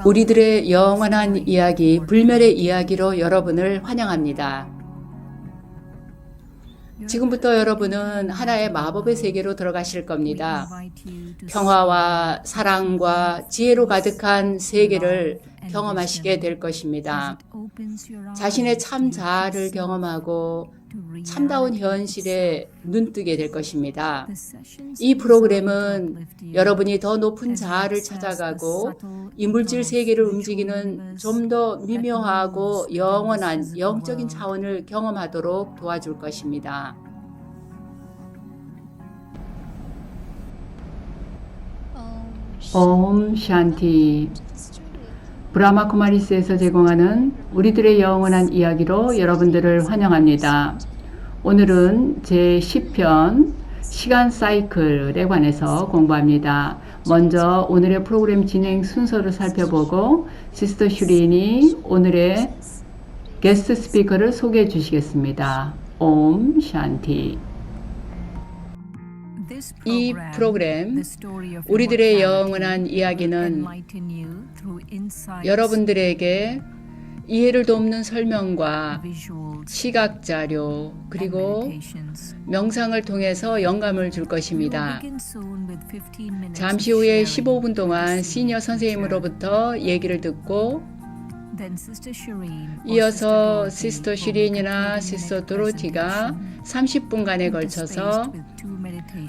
우리들의 영원한 이야기, 불멸의 이야기로 여러분을 환영합니다. 지금부터 여러분은 하나의 마법의 세계로 들어가실 겁니다. 평화와 사랑과 지혜로 가득한 세계를 경험하시게 될 것입니다. 자신의 참 자아를 경험하고 참다운 현실에 눈뜨게 될 것입니다. 이 프로그램은 여러분이 더 높은 자아를 찾아가고 이물질 세계를 움직이는 좀 더 미묘하고 영원한 영적인 차원을 경험하도록 도와줄 것입니다. 옴 샨티. 브라마 쿠마리스에서 제공하는 우리들의 영원한 이야기로 여러분들을 환영합니다. 오늘은 제10편 시간 사이클에 관해서 공부합니다. 먼저 오늘의 프로그램 진행 순서를 살펴보고 시스터 슈린이 오늘의 게스트 스피커를 소개해 주시겠습니다. 옴 샨티. 이 프로그램 우리들의 영원한 이야기는 여러분들에게 이해를 돕는 설명과 시각 자료 그리고 명상을 통해서 영감을 줄 것입니다. 잠시 후에 15분 동안 시니어 선생님으로부터 얘기를 듣고 이어서 시스터 슈린이나 시스터 도로티가 30분간에 걸쳐서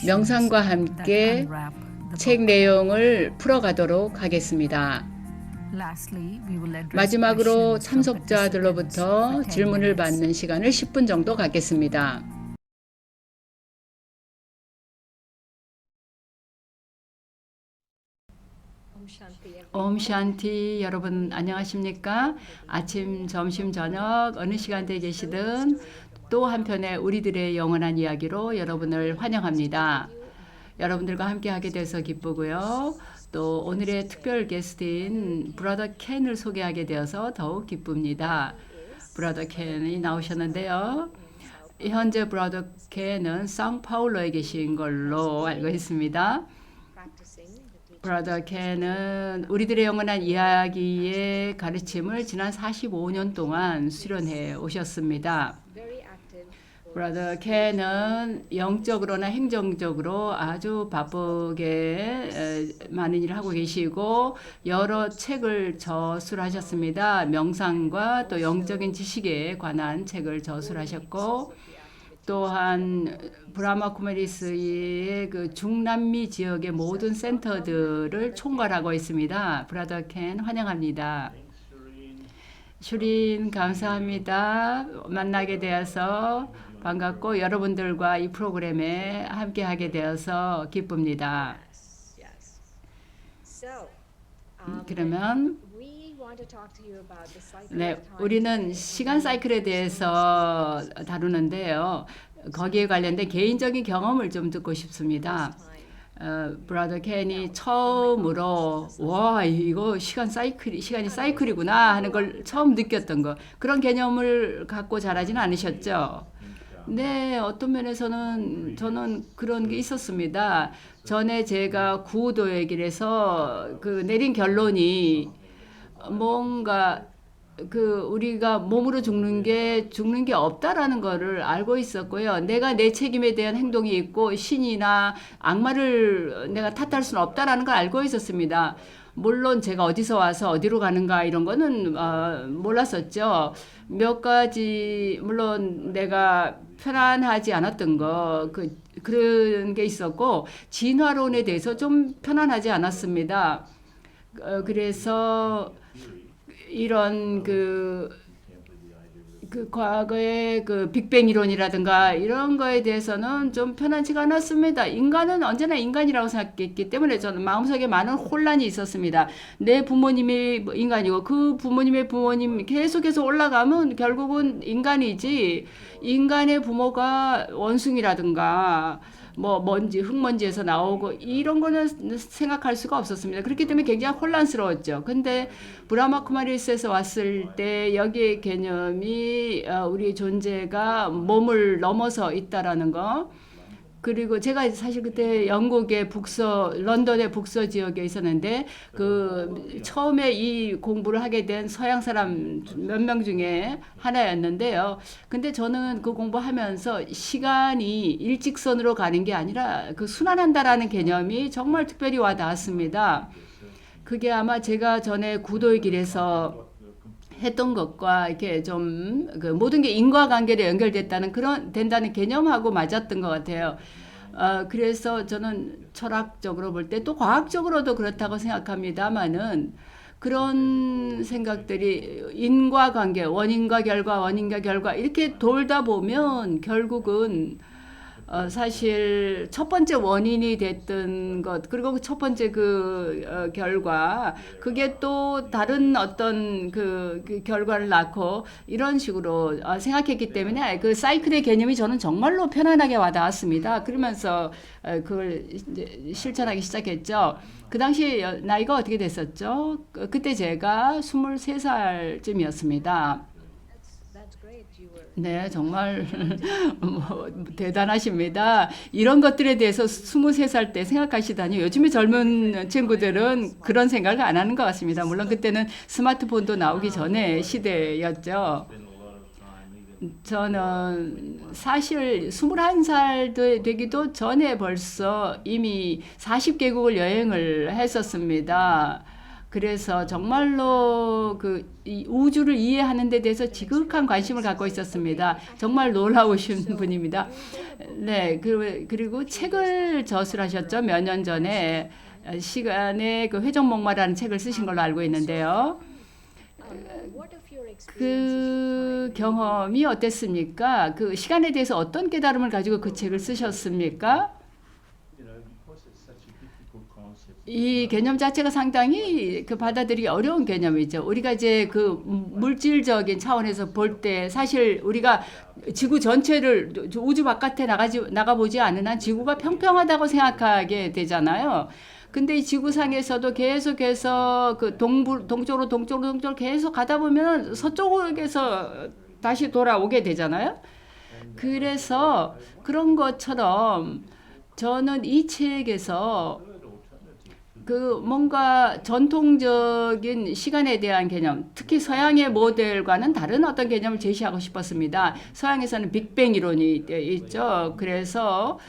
명상과 함께 책 내용을 풀어가도록 하겠습니다. 마지막으로 참석자들로부터 질문을 받는 시간을 10분 정도 갖겠습니다. 옴 샨티. 여러분 안녕하십니까? 아침, 점심, 저녁 어느 시간대에 계시든 또 한편의 우리들의 영원한 이야기로 여러분을 환영합니다. 여러분들과 함께 하게 돼서 기쁘고요. 또 오늘의 특별 게스트인 브라더 켄을 소개하게 되어서 더욱 기쁩니다. 브라더 켄이 나오셨는데요. 현재 브라더 켄은 상파울로에 계신 걸로 알고 있습니다. 브라더 켄은 우리들의 영원한 이야기의 가르침을 지난 45년 동안 수련해 오셨습니다. 브라더 켄은 영적으로나 행정적으로 아주 바쁘게 많은 일을 하고 계시고 여러 책을 저술하셨습니다. 명상과 또 영적인 지식에 관한 책을 저술하셨고 또한 브라마 쿠마리스의 그 중남미 지역의 모든 센터들을 총괄하고 있습니다. 브라더 켄 환영합니다. 슈린 감사합니다. 만나게 되어서 반갑고 여러분들과 이 프로그램에 함께하게 되어서 기쁩니다. 그러면 네, 우리는 시간 사이클에 대해서 다루는데요. 거기에 관련된 개인적인 경험을 좀 듣고 싶습니다. 브라더 켄이 처음으로 와 이거 시간이 사이클이구나 하는 걸 처음 느꼈던 거 그런 개념을 갖고 자라지는 않으셨죠? 네, 어떤 면에서는 저는 그런 게 있었습니다. 전에 제가 구호도 얘기를 해서 그 내린 결론이 뭔가 그 우리가 몸으로 죽는 게 없다라는 거를 알고 있었고요. 내가 내 책임에 대한 행동이 있고 신이나 악마를 내가 탓할 수는 없다라는 걸 알고 있었습니다. 물론 제가 어디서 와서 어디로 가는가 이런 거는 몰랐었죠. 몇 가지 물론 내가 편안하지 않았던 거 그런 게 있었고 진화론에 대해서 좀 편안하지 않았습니다. 그래서 이런 그 과거의 그 빅뱅 이론이라든가 이런 거에 대해서는 좀 편하지가 않았습니다. 인간은 언제나 인간이라고 생각했기 때문에 저는 마음속에 많은 혼란이 있었습니다. 내 부모님이 인간이고 그 부모님의 부모님 계속해서 올라가면 결국은 인간이지 인간의 부모가 원숭이라든가 뭐 먼지, 흙먼지에서 나오고 이런 거는 생각할 수가 없었습니다. 그렇기 때문에 굉장히 혼란스러웠죠. 근데 브라마 쿠마리스에서 왔을 때 여기의 개념이 우리 존재가 몸을 넘어서 있다라는 거 그리고 제가 사실 그때 영국의 런던의 북서 지역에 있었는데 그 처음에 이 공부를 하게 된 서양 사람 몇 명 중에 하나였는데요. 근데 저는 그 공부하면서 시간이 일직선으로 가는 게 아니라 그 순환한다라는 개념이 정말 특별히 와 닿았습니다. 그게 아마 제가 전에 구도의 길에서 했던 것과 이렇게 좀 그 모든 게 인과관계로 연결됐다는 그런 된다는 개념하고 맞았던 것 같아요. 그래서 저는 철학적으로 볼 때 또 과학적으로도 그렇다고 생각합니다만은 그런 생각들이 인과관계, 원인과 결과 이렇게 돌다 보면 결국은 사실 첫 번째 원인이 됐던 것 그리고 첫 번째 결과 그게 또 다른 어떤 그 결과를 낳고 이런 식으로 생각했기 때문에 그 사이클의 개념이 저는 정말로 편안하게 와닿았습니다. 그러면서 그걸 이제 실천하기 시작했죠. 그 당시 나이가 어떻게 됐었죠? 그때 제가 23살쯤이었습니다. 네, 정말 뭐, 대단하십니다. 이런 것들에 대해서 23살 때 생각하시다니 요즘의 젊은 친구들은 그런 생각을 안 하는 것 같습니다. 물론 그때는 스마트폰도 나오기 전에 시대였죠. 저는 사실 21살 되기도 전에 벌써 이미 40개국을 여행을 했었습니다. 그래서 정말로 이 우주를 이해하는 데 대해서 지극한 관심을 갖고 있었습니다. 정말 놀라우신 분입니다. 네, 그리고 책을 저술하셨죠. 몇 년 전에 시간의 그 회전목마라는 책을 쓰신 걸로 알고 있는데요. 그 경험이 어땠습니까? 그 시간에 대해서 어떤 깨달음을 가지고 그 책을 쓰셨습니까? 이 개념 자체가 상당히 그 받아들이기 어려운 개념이죠. 우리가 이제 그 물질적인 차원에서 볼 때 사실 우리가 지구 전체를 우주 바깥에 나가보지 않은 한 지구가 평평하다고 생각하게 되잖아요. 근데 이 지구상에서도 계속해서 그 동쪽으로 계속 가다 보면 서쪽에서 다시 돌아오게 되잖아요. 그래서 그런 것처럼 저는 이 책에서 그 뭔가 전통적인 시간에 대한 개념, 특히 서양의 모델과는 다른 어떤 개념을 제시하고 싶었습니다. 서양에서는 빅뱅 이론이 있죠. 그래서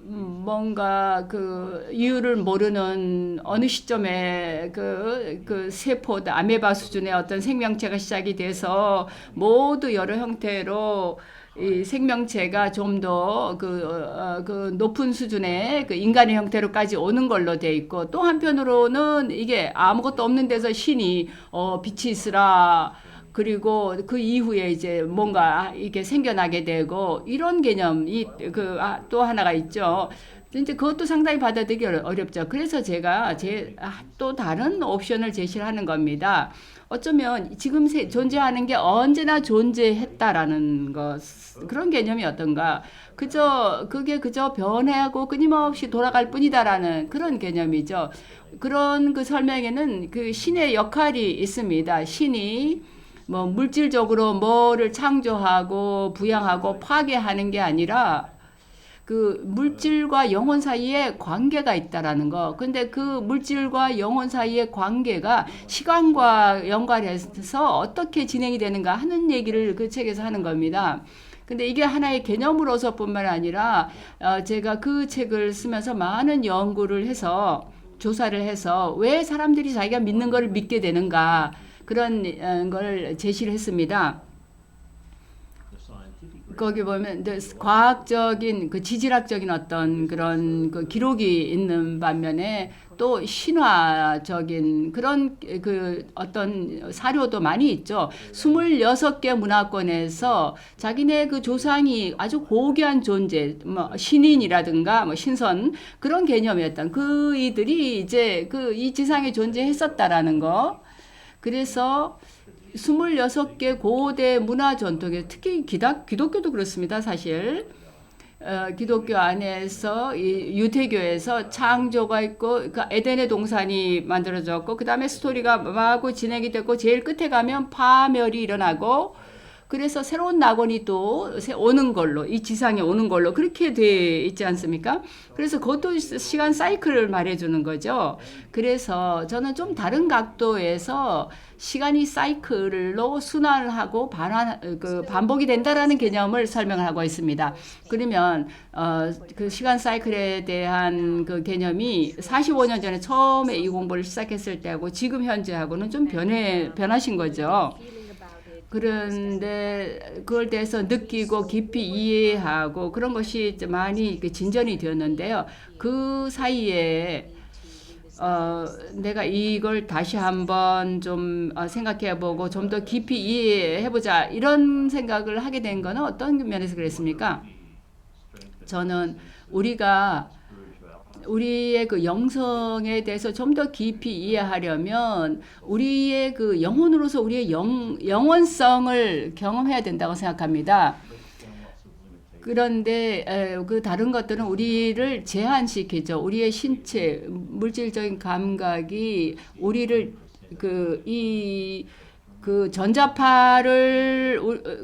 뭔가 그 이유를 모르는 어느 시점에 그 세포, 아메바 수준의 어떤 생명체가 시작이 돼서 모두 여러 형태로 이 생명체가 좀 더 그 높은 수준의 그 인간의 형태로까지 오는 걸로 돼 있고 또 한편으로는 이게 아무것도 없는 데서 신이 빛이 있으라 그리고 그 이후에 이제 뭔가 이게 생겨나게 되고 이런 개념이 또 하나가 있죠. 이제 그것도 상당히 받아들이기 어렵죠. 그래서 제가 또 다른 옵션을 제시를 하는 겁니다. 어쩌면 지금 존재하는 게 언제나 존재했다라는 것 그런 개념이 어떤가? 그게 그저 변해하고 끊임없이 돌아갈 뿐이다라는 그런 개념이죠. 그런 그 설명에는 그 신의 역할이 있습니다. 신이 뭐 물질적으로 뭐를 창조하고 부양하고 파괴하는 게 아니라 그 물질과 영혼 사이에 관계가 있다라는 거. 근데 그 물질과 영혼 사이의 관계가 시간과 연관해서 어떻게 진행이 되는가 하는 얘기를 그 책에서 하는 겁니다. 근데 이게 하나의 개념으로서뿐만 아니라 제가 그 책을 쓰면서 많은 연구를 해서 조사를 해서 왜 사람들이 자기가 믿는 걸 믿게 되는가 그런 걸 제시를 했습니다. 거기 보면 과학적인 그 지질학적인 어떤 그런 그 기록이 있는 반면에 또 신화적인 그런 그 어떤 사료도 많이 있죠. 26개 문화권에서 자기네 그 조상이 아주 고귀한 존재, 뭐 신인이라든가 뭐 신선 그런 개념이었던 그 이들이 이제 이 지상에 존재했었다라는 거. 그래서 26개 고대 문화 전통에 특히 기독교도 그렇습니다. 사실 기독교 안에서 이 유대교에서 창조가 있고 그 에덴의 동산이 만들어졌고 그 다음에 스토리가 마구 진행이 됐고 제일 끝에 가면 파멸이 일어나고 그래서 새로운 낙원이 또 오는 걸로, 이 지상에 오는 걸로 그렇게 돼 있지 않습니까? 그래서 그것도 시간 사이클을 말해주는 거죠. 그래서 저는 좀 다른 각도에서 시간이 사이클로 순환하고 반복이 된다라는 개념을 설명을 하고 있습니다. 그러면 그 시간 사이클에 대한 그 개념이 45년 전에 처음에 이 공부를 시작했을 때하고 지금 현재하고는 좀 변하신 거죠. 그런데 그걸 대해서 느끼고 깊이 이해하고 그런 것이 많이 진전이 되었는데요. 그 사이에 내가 이걸 다시 한번 좀 생각해보고 좀 더 깊이 이해해보자 이런 생각을 하게 된 거는 어떤 면에서 그랬습니까? 저는 우리의 그 영성에 대해서 좀 더 깊이 이해하려면 우리의 그 영혼으로서 우리의 영원성을 경험해야 된다고 생각합니다. 그런데 그 다른 것들은 우리를 제한시키죠. 우리의 신체, 물질적인 감각이 우리를 그 전자파를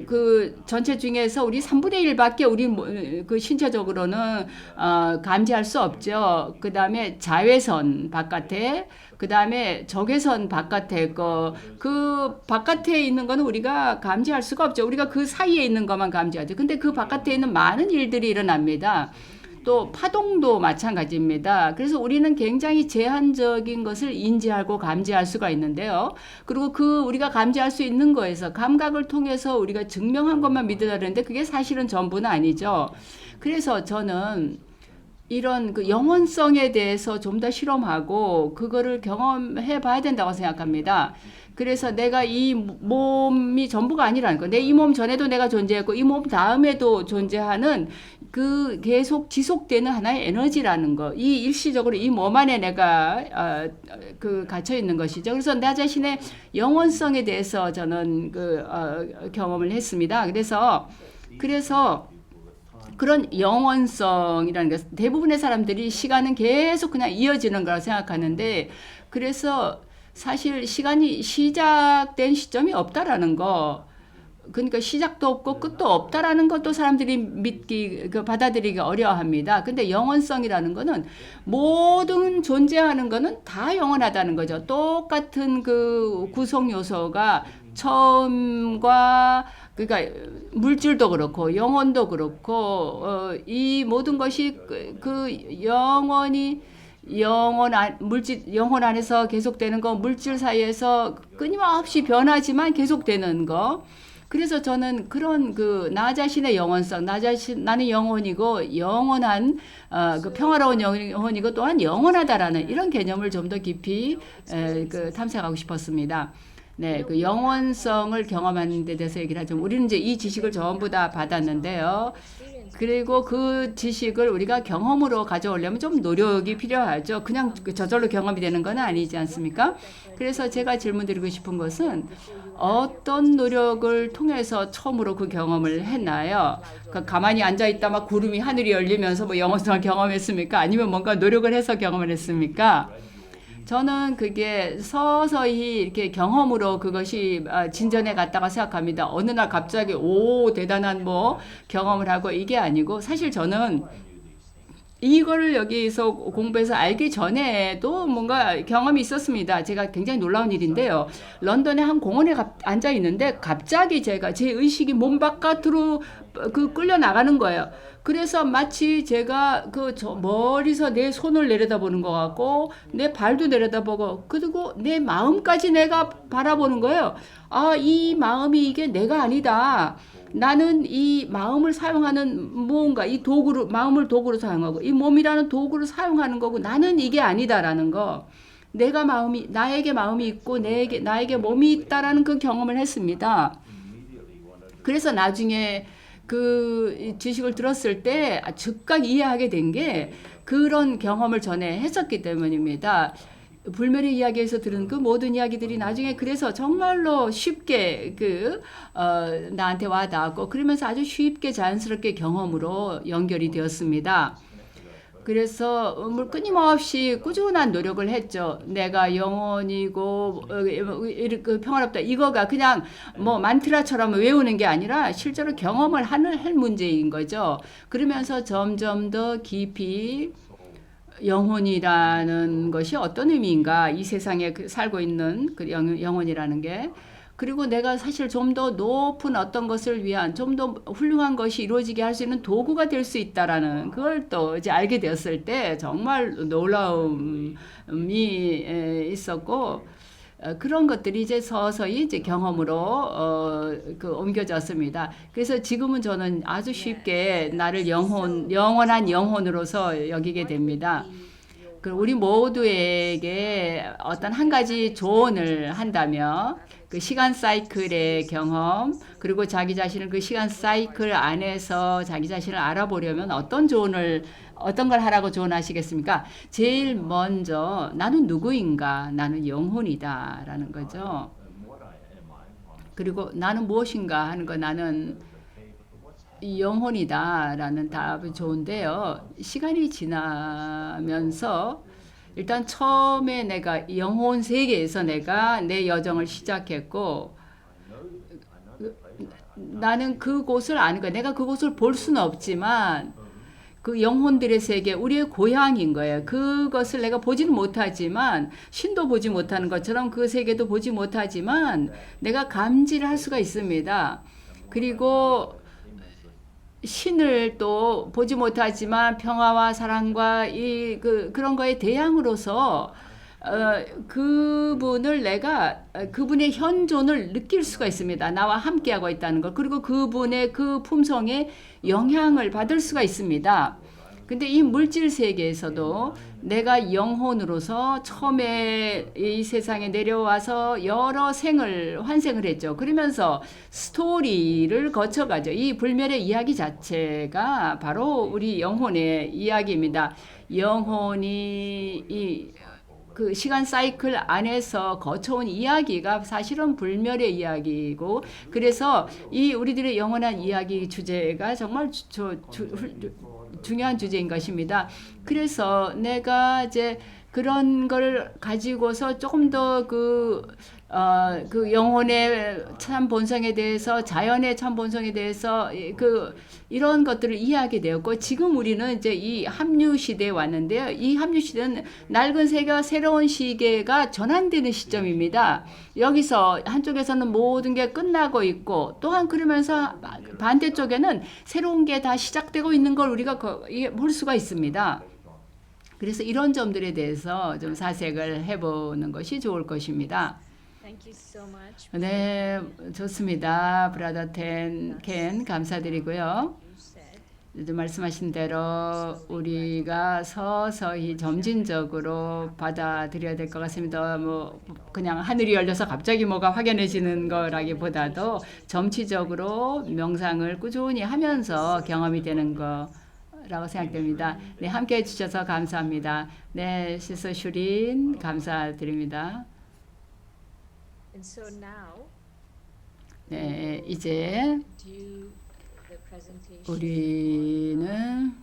그 전체 중에서 우리 3분의 1밖에 우리 그 신체적으로는 감지할 수 없죠. 그 다음에 자외선 바깥에, 그 다음에 적외선 바깥에 그 바깥에 있는 거는 우리가 감지할 수가 없죠. 우리가 그 사이에 있는 것만 감지하죠. 근데 그 바깥에 있는 많은 일들이 일어납니다. 또 파동도 마찬가지입니다. 그래서 우리는 굉장히 제한적인 것을 인지하고 감지할 수가 있는데요. 그리고 우리가 감지할 수 있는 거에서 감각을 통해서 우리가 증명한 것만 믿으려는데 그게 사실은 전부는 아니죠. 그래서 저는 이런 그 영혼성에 대해서 좀 더 실험하고 그거를 경험해 봐야 된다고 생각합니다. 그래서 내가 이 몸이 전부가 아니라는 거. 내 이 몸 전에도 내가 존재했고 이 몸 다음에도 존재하는 그 계속 지속되는 하나의 에너지라는 거. 이 일시적으로 이 몸 안에 내가 갇혀 있는 것이죠. 그래서 나 자신의 영혼성에 대해서 저는 경험을 했습니다. 그래서 그런 영원성이라는 것, 대부분의 사람들이 시간은 계속 그냥 이어지는 거라고 생각하는데, 그래서 사실 시간이 시작된 시점이 없다라는 거, 그러니까 시작도 없고 끝도 없다라는 것도 사람들이 받아들이기 어려워합니다. 근데 영원성이라는 거는 모든 존재하는 거는 다 영원하다는 거죠. 똑같은 그 구성 요소가 처음과 그러니까 물질도 그렇고 영혼도 그렇고 이 모든 것이 영혼 안에서 계속되는 거, 물질 사이에서 끊임없이 변하지만 계속되는 거. 그래서 저는 그런 나 자신의 영원성, 나는 영혼이고 영원한 그 평화로운 영혼이고 또한 영원하다라는 이런 개념을 좀 더 깊이 탐색하고 싶었습니다. 네, 그 영원성을 경험하는 데 대해서 얘기를 하죠. 우리는 이제 이 지식을 전부 다 받았는데요. 그리고 그 지식을 우리가 경험으로 가져오려면 좀 노력이 필요하죠. 그냥 저절로 경험이 되는 건 아니지 않습니까? 그래서 제가 질문 드리고 싶은 것은 어떤 노력을 통해서 처음으로 그 경험을 했나요? 가만히 앉아있다 막 구름이 하늘이 열리면서 뭐 영원성을 경험했습니까? 아니면 뭔가 노력을 해서 경험을 했습니까? 저는 그게 서서히 이렇게 경험으로 그것이 진전해 갔다고 생각합니다. 어느 날 갑자기 대단한 경험을 하고 이게 아니고 사실 저는 이거를 여기서 공부해서 알기 전에도 뭔가 경험이 있었습니다. 제가 굉장히 놀라운 일인데요. 런던의 한 공원에 앉아 있는데 갑자기 제 의식이 몸 바깥으로 끌려 나가는 거예요. 그래서 마치 제가 저 멀리서 내 손을 내려다보는 것 같고 내 발도 내려다보고 그리고 내 마음까지 내가 바라보는 거예요. 이 마음이 이게 내가 아니다. 나는 이 마음을 사용하는 무언가, 마음을 도구로 사용하고 이 몸이라는 도구를 사용하는 거고 나는 이게 아니다라는 거. 나에게 마음이 있고 나에게 몸이 있다라는 그 경험을 했습니다. 그래서 나중에 그 지식을 들었을 때 즉각 이해하게 된 게 그런 경험을 전에 했었기 때문입니다. 불멸의 이야기에서 들은 그 모든 이야기들이 나중에 그래서 정말로 쉽게 나한테 와닿았고 그러면서 아주 쉽게 자연스럽게 경험으로 연결이 되었습니다. 그래서 끊임없이 꾸준한 노력을 했죠. 내가 영혼이고 그 평화롭다. 이거가 그냥 뭐 만트라처럼 외우는 게 아니라 실제로 경험을 할 문제인 거죠. 그러면서 점점 더 깊이 영혼이라는 것이 어떤 의미인가, 이 세상에 살고 있는 그 영혼이라는 게, 그리고 내가 사실 좀 더 높은 어떤 것을 위한 좀 더 훌륭한 것이 이루어지게 할 수 있는 도구가 될 수 있다라는 그걸 또 이제 알게 되었을 때 정말 놀라움이 있었고, 그런 것들이 이제 서서히 이제 경험으로 그 옮겨졌습니다. 그래서 지금은 저는 아주 쉽게 나를 영원한 영혼으로서 여기게 됩니다. 그 우리 모두에게 어떤 한 가지 조언을 한다면 그 시간 사이클의 경험, 그리고 자기 자신을 그 시간 사이클 안에서 자기 자신을 알아보려면 어떤 걸 하라고 조언하시겠습니까? 제일 먼저 나는 누구인가? 나는 영혼이다라는 거죠. 그리고 나는 무엇인가 하는 거, 나는 영혼이다라는 답이 좋은데요. 시간이 지나면서 일단 처음에 내가 영혼 세계에서 내가 내 여정을 시작했고, 나는 그곳을 아는 거야. 내가 그곳을 볼 수는 없지만 그 영혼들의 세계, 우리의 고향인 거예요. 그것을 내가 보지는 못하지만, 신도 보지 못하는 것처럼 그 세계도 보지 못하지만 내가 감지를 할 수가 있습니다. 그리고 신을 또 보지 못하지만 평화와 사랑과 그런 거에 대항으로서 그분을 내가 그분의 현존을 느낄 수가 있습니다. 나와 함께하고 있다는 것. 그리고 그분의 그 품성에 영향을 받을 수가 있습니다. 근데 이 물질 세계에서도 내가 영혼으로서 처음에 이 세상에 내려와서 여러 환생을 했죠. 그러면서 스토리를 거쳐가죠. 이 불멸의 이야기 자체가 바로 우리 영혼의 이야기입니다. 영혼이 그 시간 사이클 안에서 거쳐온 이야기가 사실은 불멸의 이야기이고, 그래서 이 우리들의 영원한 이야기 주제가 정말 중요한 주제인 것입니다. 그래서 내가 이제 그런 걸 가지고서 조금 더 그 영혼의 참 본성에 대해서, 자연의 참 본성에 대해서 이런 것들을 이해하게 되었고, 지금 우리는 이제 이 합류 시대에 왔는데요. 이 합류 시대는 낡은 세계와 새로운 시계가 전환되는 시점입니다. 여기서 한쪽에서는 모든 게 끝나고 있고, 또한 그러면서 반대쪽에는 새로운 게 다 시작되고 있는 걸 우리가 볼 수가 있습니다. 그래서 이런 점들에 대해서 좀 사색을 해보는 것이 좋을 것입니다. 네, 좋습니다. 브라더 켄 감사드리고요. 말씀하신 대로 우리가 서서히 점진적으로 받아들여야 될 것 같습니다. 뭐 그냥 하늘이 열려서 갑자기 뭐가 확연해지는 거라기보다도 점치적으로 명상을 꾸준히 하면서 경험이 되는 거라고 생각됩니다. 네, 함께 해주셔서 감사합니다. 네, 시스 슈린 감사드립니다. 네, 이제 우리는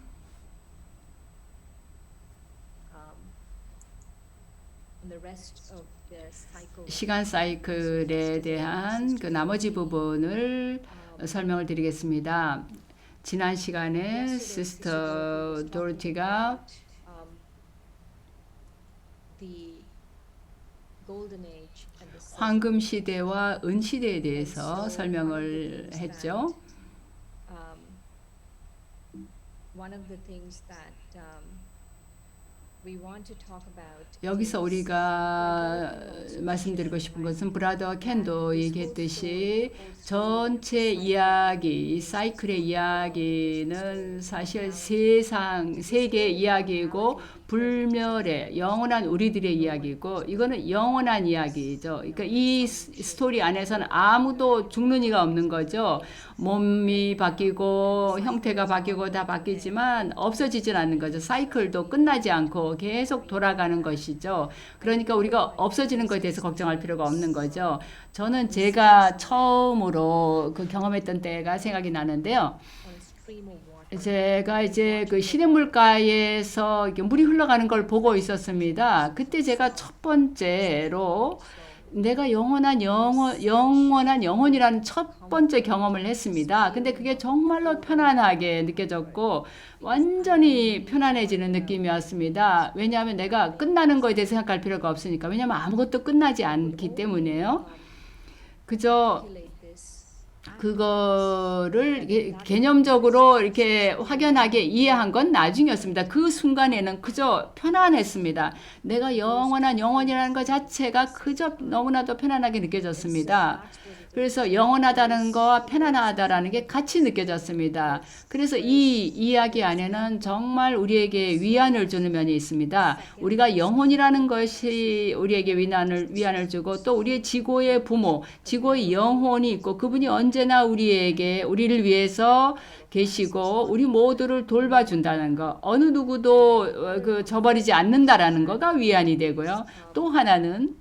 시간 사이클에 대한 그 나머지 부분을 설명을 드리겠습니다. 지난 시간에 시스터 도로티가 황금 시대와 은 시대에 대해서 설명을 했죠. 여기서 우리가 말씀드리고 싶은 것은 브라더 켄도 얘기했듯이 전체 이야기, 이 사이클의 이야기는 사실 세계의 이야기이고 불멸의 영원한 우리들의 이야기고, 이거는 영원한 이야기죠. 그러니까 이 스토리 안에서는 아무도 죽는 이가 없는 거죠. 몸이 바뀌고 형태가 바뀌고 다 바뀌지만 없어지진 않는 거죠. 사이클도 끝나지 않고 계속 돌아가는 것이죠. 그러니까 우리가 없어지는 것에 대해서 걱정할 필요가 없는 거죠. 저는 제가 처음으로 그 경험했던 때가 생각이 나는데요. 제가 이제 그 시냇물가에서 이렇게 물이 흘러가는 걸 보고 있었습니다. 그때 제가 첫 번째로 내가 영원한 영혼이라는 첫 번째 경험을 했습니다. 근데 그게 정말로 편안하게 느껴졌고, 완전히 편안해지는 느낌이었습니다. 왜냐하면 내가 끝나는 거에 대해 생각할 필요가 없으니까. 왜냐하면 아무것도 끝나지 않기 때문에요. 그저 그거를 개념적으로 이렇게 확연하게 이해한 건 나중이었습니다. 그 순간에는 그저 편안했습니다. 내가 영원한 영혼이라는 것 자체가 그저 너무나도 편안하게 느껴졌습니다. 그래서 영원하다는 거와 편안하다라는 게 같이 느껴졌습니다. 그래서 이 이야기 안에는 정말 우리에게 위안을 주는 면이 있습니다. 우리가 영혼이라는 것이 우리에게 위안을 주고, 또 우리의 지고의 부모, 지고의 영혼이 있고, 그분이 언제나 우리를 위해서 계시고 우리 모두를 돌봐준다는 거, 어느 누구도 저버리지 않는다라는 거가 위안이 되고요. 또 하나는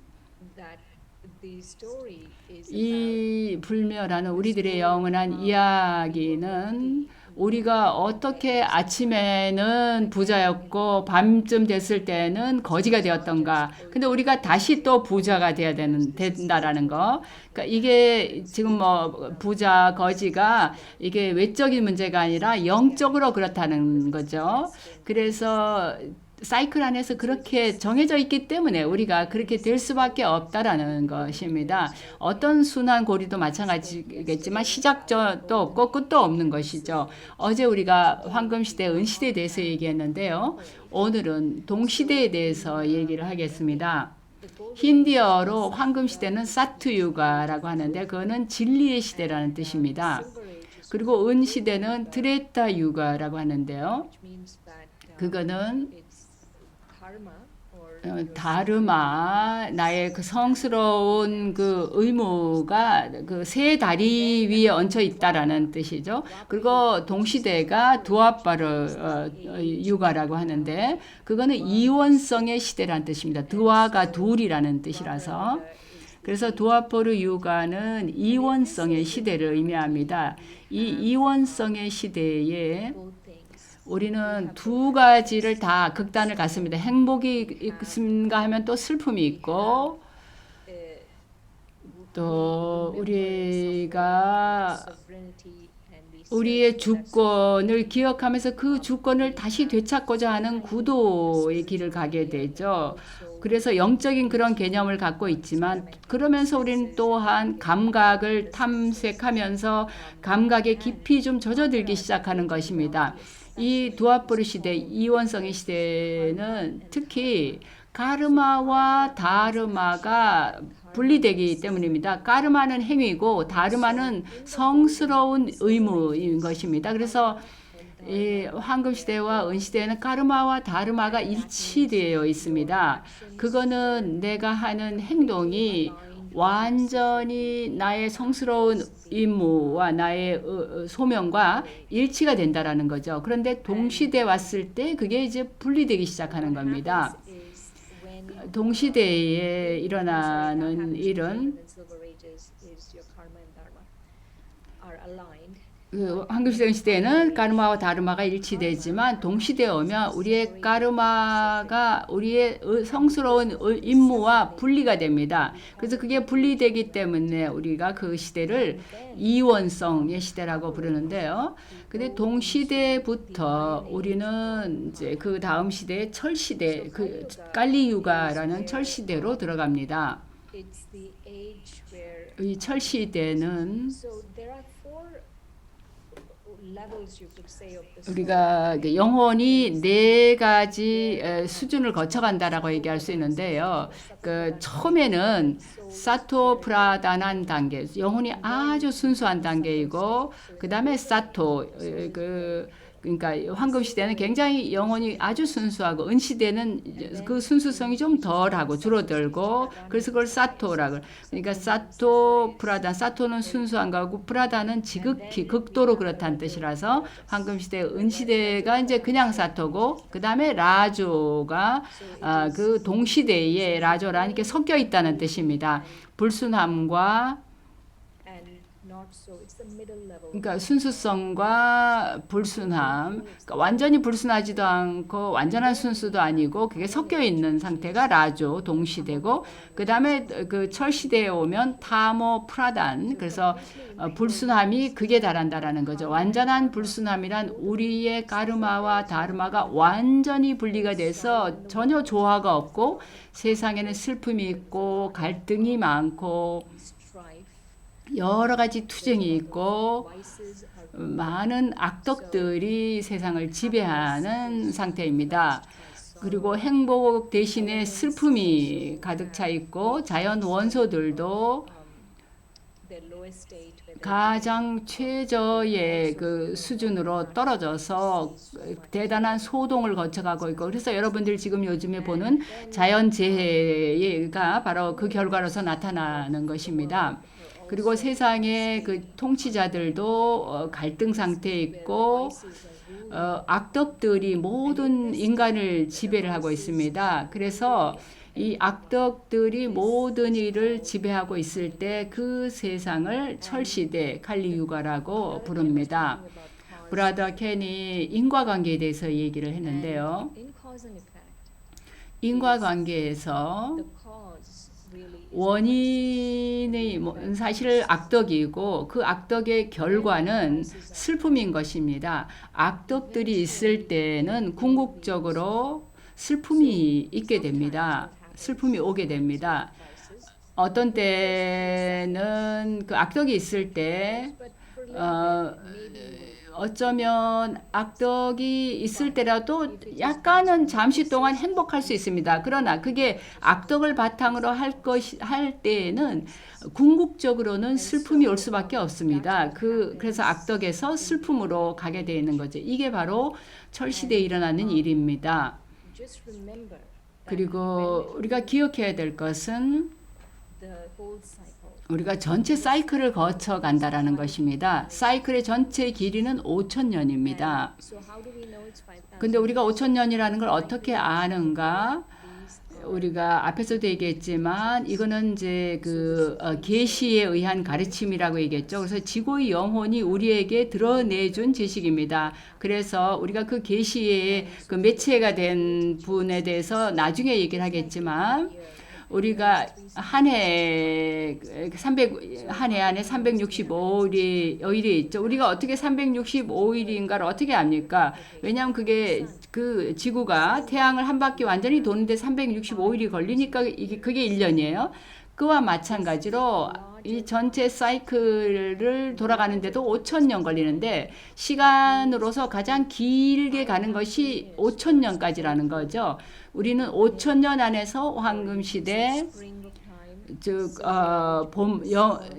이 불멸하는 우리들의 영원한 이야기는, 우리가 어떻게 아침에는 부자였고 밤쯤 됐을 때는 거지가 되었던가. 근데 우리가 다시 또 부자가 된다라는 거. 그러니까 이게 지금 뭐 부자, 거지가 이게 외적인 문제가 아니라 영적으로 그렇다는 거죠. 그래서 사이클 안에서 그렇게 정해져 있기 때문에 우리가 그렇게 될 수밖에 없다라는 것입니다. 어떤 순환 고리도 마찬가지겠지만 시작도 없고 끝도 없는 것이죠. 어제 우리가 황금시대, 은시대에 대해서 얘기했는데요. 오늘은 동시대에 대해서 얘기를 하겠습니다. 힌디어로 황금시대는 사투유가라고 하는데, 그거는 진리의 시대라는 뜻입니다. 그리고 은시대는 트레타유가라고 하는데요. 그거는 다르마, 나의 그 성스러운 그 의무가 그 세 다리 위에 얹혀 있다라는 뜻이죠. 그리고 동시대가 두아파르 유가라고 하는데, 그거는 이원성의 시대라는 뜻입니다. 두아가 둘이라는 뜻이라서. 그래서 두아파르 유가는 이원성의 시대를 의미합니다. 이 이원성의 시대에 우리는 두 가지를 다 극단을 갔습니다. 행복이 있는가 하면 또 슬픔이 있고, 또 우리가 우리의 주권을 기억하면서 그 주권을 다시 되찾고자 하는 구도의 길을 가게 되죠. 그래서 영적인 그런 개념을 갖고 있지만, 그러면서 우리는 또한 감각을 탐색하면서 감각에 깊이 좀 젖어들기 시작하는 것입니다. 이 두아포르 시대, 이원성의 시대는 특히 가르마와 다르마가 분리되기 때문입니다. 가르마는 행위고 다르마는 성스러운 의무인 것입니다. 그래서 이 황금시대와 은시대에는 가르마와 다르마가 일치되어 있습니다. 그거는 내가 하는 행동이 완전히 나의 성스러운 임무와 나의 소명과 일치가 된다라는 거죠. 그런데 동시대 왔을 때 그게 이제 분리되기 시작하는 겁니다. 동시대에 일어나는 일은 황금시대 시대에는 가르마와 다르마가 일치되지만, 동시대에 오면 우리의 가르마가 우리의 성스러운 임무와 분리가 됩니다. 그래서 그게 분리되기 때문에 우리가 그 시대를 이원성의 시대라고 부르는데요. 근데 동시대부터 우리는 이제 그 다음 시대에 철시대, 그 깔리유가라는 철시대로 들어갑니다. 이 철시대는 우리가 영혼이 네 가지 수준을 거쳐간다라고 얘기할 수 있는데요. 그 처음에는 사토 프라다난 단계, 영혼이 아주 순수한 단계이고, 그 다음에 사토, 그러니까 황금 시대는 굉장히 영혼이 아주 순수하고, 은 시대는 그 순수성이 좀 덜하고 줄어들고, 그래서 그걸 사토라고. 그러니까 사토 프라다, 사토는 순수한 거고 프라다는 지극히 극도로 그렇다는 뜻이라서 황금 시대, 은 시대가 이제 그냥 사토고, 그 다음에 라조가 그 동시대에 라조라는 게 섞여 있다는 뜻입니다. 불순함과 그러니까 순수성과 불순함, 그러니까 완전히 불순하지도 않고 완전한 순수도 아니고 그게 섞여 있는 상태가 라조 동시대고, 그 다음에 그 철시대에 오면 타모 프라단, 그래서 불순함이 극에 달한다라는 거죠. 완전한 불순함이란 우리의 가르마와 다르마가 완전히 분리가 돼서 전혀 조화가 없고 세상에는 슬픔이 있고 갈등이 많고 여러 가지 투쟁이 있고 많은 악덕들이 세상을 지배하는 상태입니다. 그리고 행복 대신에 슬픔이 가득 차 있고 자연 원소들도 가장 최저의 그 수준으로 떨어져서 대단한 소동을 거쳐가고 있고, 그래서 여러분들 지금 요즘에 보는 자연재해가 바로 그 결과로서 나타나는 것입니다. 그리고 세상의 그 통치자들도 갈등 상태에 있고 악덕들이 모든 인간을 지배를 하고 있습니다. 그래서 이 악덕들이 모든 일을 지배하고 있을 때 그 세상을 철시대 칼리유가라고 부릅니다. 브라더 켄이 인과관계에 대해서 얘기를 했는데요. 인과관계에서 원인이 사실 악덕이고 그 악덕의 결과는 슬픔인 것입니다. 악덕들이 있을 때는 궁극적으로 슬픔이 있게 됩니다. 슬픔이 오게 됩니다. 어떤 때는 그 악덕이 있을 때 어쩌면 악덕이 있을 때라도 약간은 잠시 동안 행복할 수 있습니다. 그러나 그게 악덕을 바탕으로 할 때에는 궁극적으로는 슬픔이 올 수밖에 없습니다. 그래서 악덕에서 슬픔으로 가게 되는 거죠. 이게 바로 철시대에 일어나는 일입니다. 그리고 우리가 기억해야 될 것은 우리가 전체 사이클을 거쳐 간다라는 것입니다. 사이클의 전체 길이는 5,000년입니다. 근데 우리가 5,000년이라는 걸 어떻게 아는가? 우리가 앞에서도 얘기했지만 이거는 이제 그 계시에 의한 가르침이라고 얘기했죠. 그래서 지고의 영혼이 우리에게 드러내준 지식입니다. 그래서 우리가 그 계시의 그 매체가 된 분에 대해서 나중에 얘기를 하겠지만, 우리가 한 해 안에 365일이 있죠. 우리가 어떻게 365일인가를 어떻게 압니까? 왜냐하면 그게 그 지구가 태양을 한 바퀴 완전히 도는데 365일이 걸리니까 그게 1년이에요. 그와 마찬가지로 이 전체 사이클을 돌아가는데도 5,000년 걸리는데 시간으로서 가장 길게 가는 것이 5,000년까지라는 거죠. 우리는 5,000년 안에서 황금시대, 즉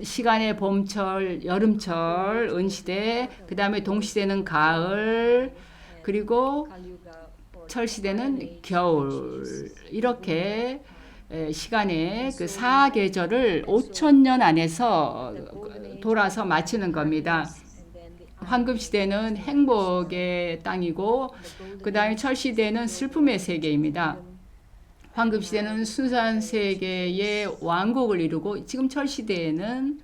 시간의 봄철, 여름철, 은시대, 그 다음에 동시대는 가을, 그리고 철시대는 겨울, 이렇게 시간의 그 사계절을 5,000년 안에서 돌아서 마치는 겁니다. 황금시대는 행복의 땅이고 그 다음에 철시대는 슬픔의 세계입니다. 황금시대는 순수한 세계의 왕국을 이루고 지금 철시대에는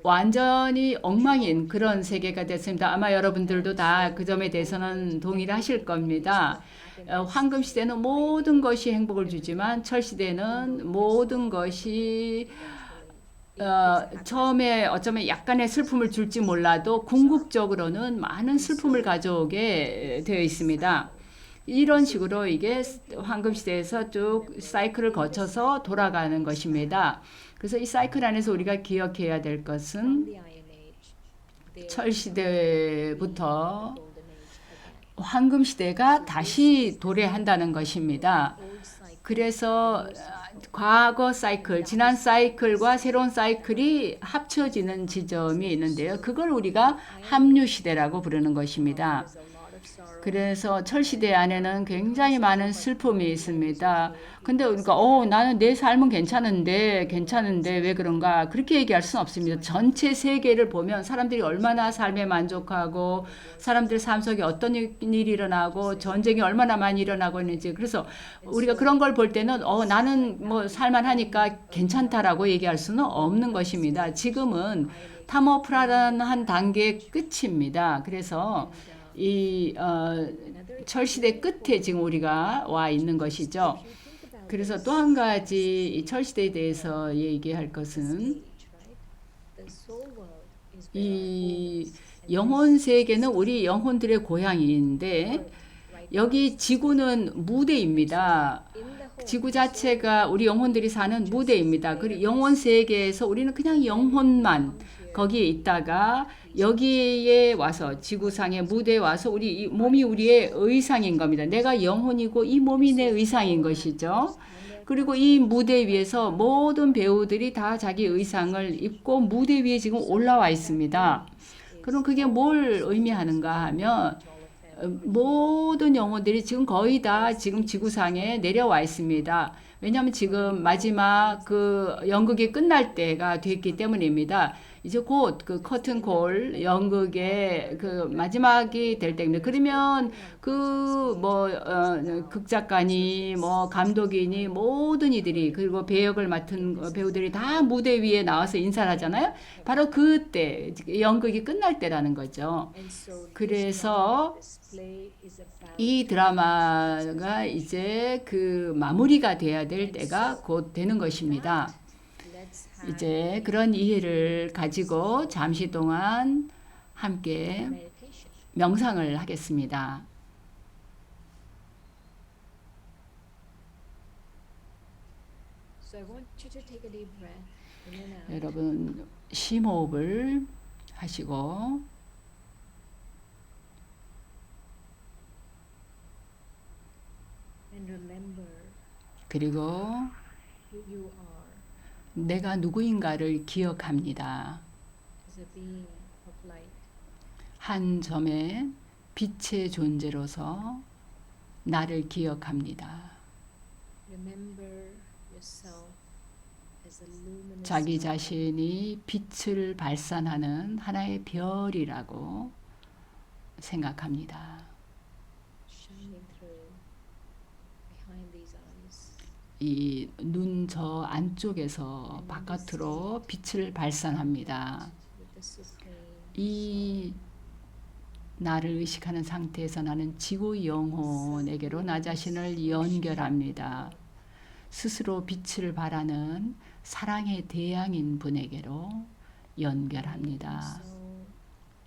완전히 엉망인 그런 세계가 됐습니다. 아마 여러분들도 다 그 점에 대해서는 동의를 하실 겁니다. 황금시대는 모든 것이 행복을 주지만 철시대는 모든 것이 처음에 어쩌면 약간의 슬픔을 줄지 몰라도 궁극적으로는 많은 슬픔을 가져오게 되어 있습니다. 이런 식으로 이게 황금시대에서 쭉 사이클을 거쳐서 돌아가는 것입니다. 그래서 이 사이클 안에서 우리가 기억해야 될 것은 철시대부터 황금시대가 다시 도래한다는 것입니다. 그래서 과거 사이클, 지난 사이클과 새로운 사이클이 합쳐지는 지점이 있는데요. 그걸 우리가 합류시대라고 부르는 것입니다. 그래서 철시대 안에는 굉장히 많은 슬픔이 있습니다. 근데 우리가 나는 내 삶은 괜찮은데 왜 그런가 그렇게 얘기할 수는 없습니다. 전체 세계를 보면 사람들이 얼마나 삶에 만족하고 사람들 삶 속에 어떤 일이 일어나고 전쟁이 얼마나 많이 일어나고 있는지, 그래서 우리가 그런 걸 볼 때는 나는 뭐 살만하니까 괜찮다라고 얘기할 수는 없는 것입니다. 지금은 타모프라라는 한 단계의 끝입니다. 그래서 이 철시대 끝에 지금 우리가 와 있는 것이죠. 그래서 또 한 가지 이 철시대에 대해서 얘기할 것은 이 영혼 세계는 우리 영혼들의 고향인데 여기 지구는 무대입니다. 지구 자체가 우리 영혼들이 사는 무대입니다. 그리고 영혼 세계에서 우리는 그냥 영혼만 거기에 있다가 여기에 와서 지구상의 무대에 와서 우리 이 몸이 우리의 의상인 겁니다. 내가 영혼이고 이 몸이 내 의상인 것이죠. 그리고 이 무대 위에서 모든 배우들이 다 자기 의상을 입고 무대 위에 지금 올라와 있습니다. 그럼 그게 뭘 의미하는가 하면 모든 영혼들이 지금 거의 다 지금 지구상에 내려와 있습니다. 왜냐하면 지금 마지막 그 연극이 끝날 때가 됐기 때문입니다. 이제 곧 그 커튼콜 연극의 그 마지막이 될 때입니다. 그러면 그 뭐 극작가니 뭐 감독이니 모든 이들이 그리고 배역을 맡은 배우들이 다 무대 위에 나와서 인사를 하잖아요. 바로 그때 연극이 끝날 때라는 거죠. 그래서 이 드라마가 이제 그 마무리가 돼야 될 때가 곧 되는 것입니다. 이제 그런 이해를 가지고 잠시 동안 함께 명상을 하겠습니다. 여러분 심호흡을 하시고 그리고 내가 누구인가를 기억합니다. 한 점의 빛의 존재로서 나를 기억합니다. 자기 자신이 빛을 발산하는 하나의 별이라고 생각합니다. 이 눈 저 안쪽에서 바깥으로 빛을 발산합니다. 이 나를 의식하는 상태에서 나는 지구 영혼에게로 나 자신을 연결합니다. 스스로 빛을 발하는 사랑의 대양인 분에게로 연결합니다.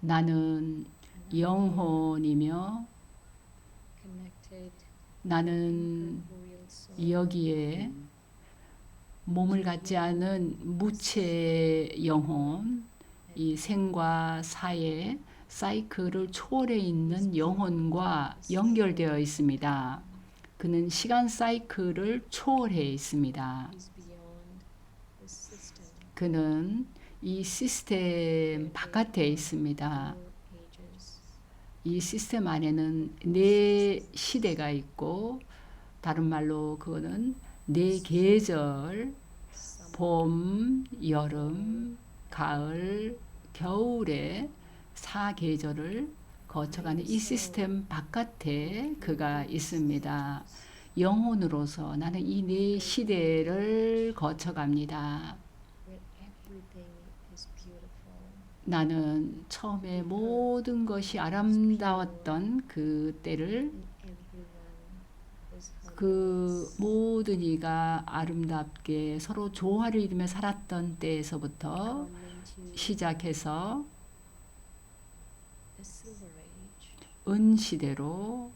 나는 영혼이며 나는 여기에 몸을 갖지 않은 무체 영혼, 이 생과 사의 사이클을 초월해 있는 영혼과 연결되어 있습니다. 그는 시간 사이클을 초월해 있습니다. 그는 이 시스템 바깥에 있습니다. 이 시스템 안에는 네 시대가 있고 다른 말로 그거는 네 계절, 봄, 여름, 가을, 겨울의 4계절을 거쳐가는 이 시스템 바깥에 그가 있습니다. 영혼으로서 나는 이 네 시대를 거쳐갑니다. 나는 처음에 모든 것이 아름다웠던 그 때를 그 모든 이가 아름답게 서로 조화를 이루며 살았던 때에서부터 시작해서 은시대로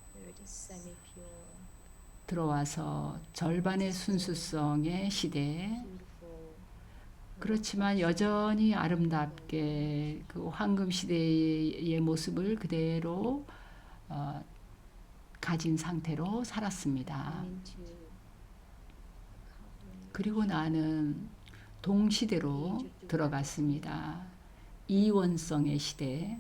들어와서 절반의 순수성의 시대, 그렇지만 여전히 아름답게 그 황금 시대의 모습을 그대로 가진 상태로 살았습니다. 그리고 나는 동시대로 들어갔습니다. 이원성의 시대.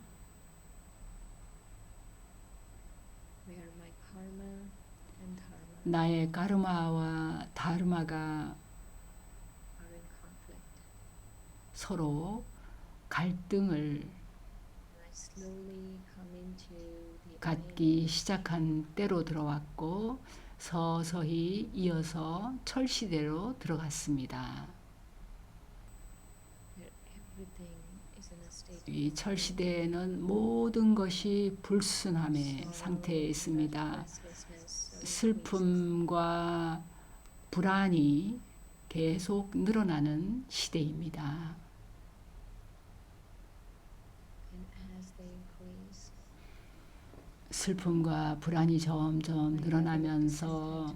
나의 카르마와 다르마가 서로 갈등을 갖기 시작한 때로 들어왔고 서서히 이어서 철시대로 들어갔습니다. 이 철시대에는 모든 것이 불순함의 상태에 있습니다. 슬픔과 불안이 계속 늘어나는 시대입니다. 슬픔과 불안이 점점 늘어나면서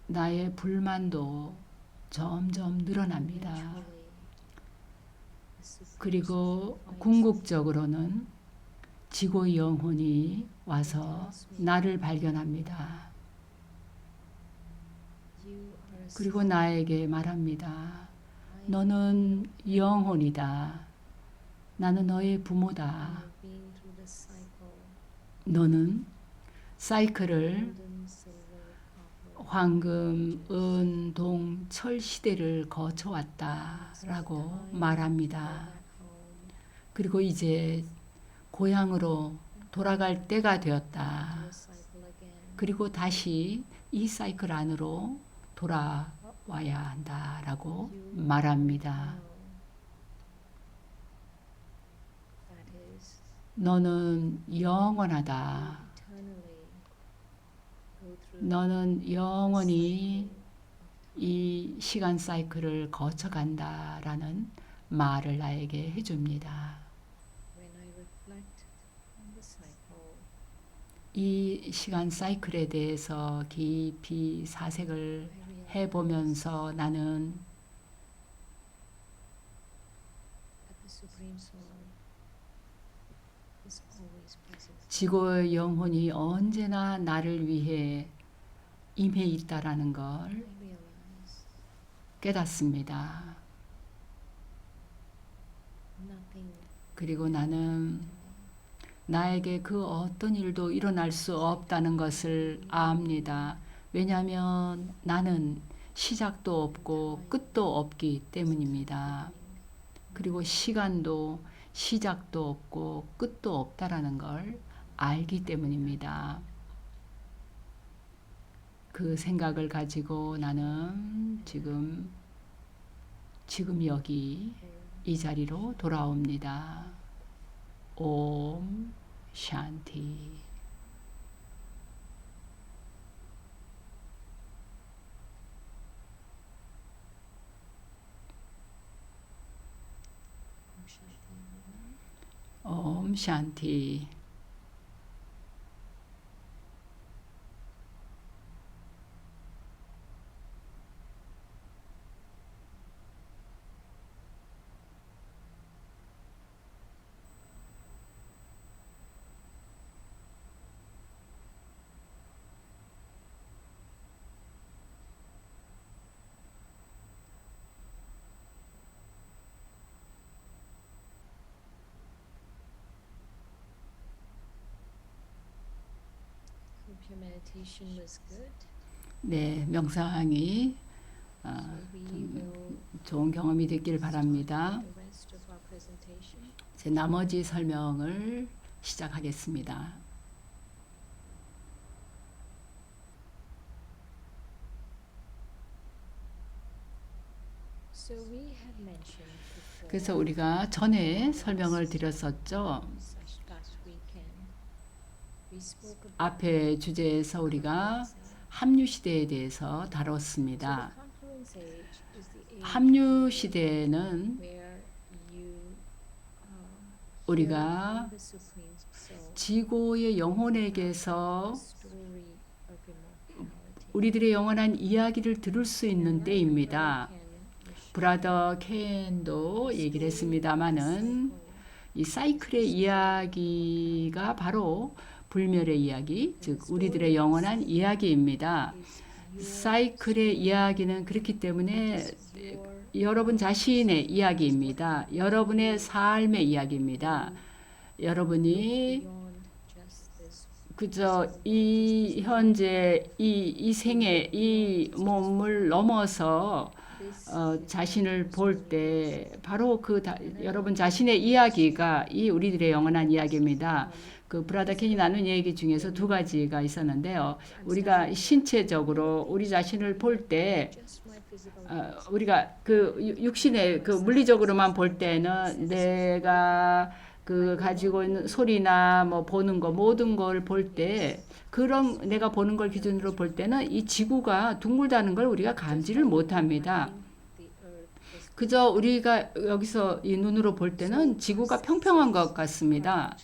나의 불만도 점점 늘어납니다. 그리고 궁극적으로는 지고의 영혼이 와서 나를 발견합니다. 그리고 나에게 말합니다. 너는 영혼이다. 나는 너의 부모다. 너는 사이클을 황금, 은, 동, 철 시대를 거쳐왔다라고 말합니다. 그리고 이제 고향으로 돌아갈 때가 되었다. 그리고 다시 이 사이클 안으로 돌아와야 한다라고 말합니다. 너는 영원하다. 너는 영원히 이 시간 사이클을 거쳐간다라는 말을 나에게 해줍니다. 이 시간 사이클에 대해서 깊이 사색을 해보면서 나는 지고의 영혼이 언제나 나를 위해 임해 있다라는 걸 깨닫습니다. 그리고 나는 나에게 그 어떤 일도 일어날 수 없다는 것을 압니다. 왜냐하면 나는 시작도 없고 끝도 없기 때문입니다. 그리고 시간도 시작도 없고 끝도 없다라는 걸 알기 때문입니다. 그 생각을 가지고 나는 지금 여기 이 자리로 돌아옵니다. 옴 샨티. 옴 샨티. 네, 명상이 좀 좋은 경험이 됐길 바랍니다. 제 나머지 설명을 시작하겠습니다. 그래서 우리가 전에 설명을 드렸었죠. 앞에 주제에서 우리가 합류 시대에 대해서 다뤘습니다. 합류 시대는 우리가 지고의 영혼에게서 우리들의 영원한 이야기를 들을 수 있는 때입니다. 브라더 켄도 얘기를 했습니다마는 이 사이클의 이야기가 바로 불멸의 이야기, 즉 우리들의 영원한 이야기입니다. 사이클의 이야기는 그렇기 때문에 여러분 자신의 이야기입니다. 여러분의 삶의 이야기입니다. 여러분이 그저 이 현재 이 생에 이 몸을 넘어서 자신을 볼 때 바로 여러분 자신의 이야기가 이 우리들의 영원한 이야기입니다. 그 브라더 켄이 나눈 얘기 중에서 두 가지가 있었는데요. 우리가 신체적으로 우리 자신을 볼 때 우리가 그 육신의 그 물리적으로만 볼 때는 내가 그 가지고 있는 소리나 뭐 보는 거 모든 걸 볼 때 그런 내가 보는 걸 기준으로 볼 때는 이 지구가 둥글다는 걸 우리가 감지를 못합니다. 그저 우리가 여기서 이 눈으로 볼 때는 지구가 평평한 것 같습니다.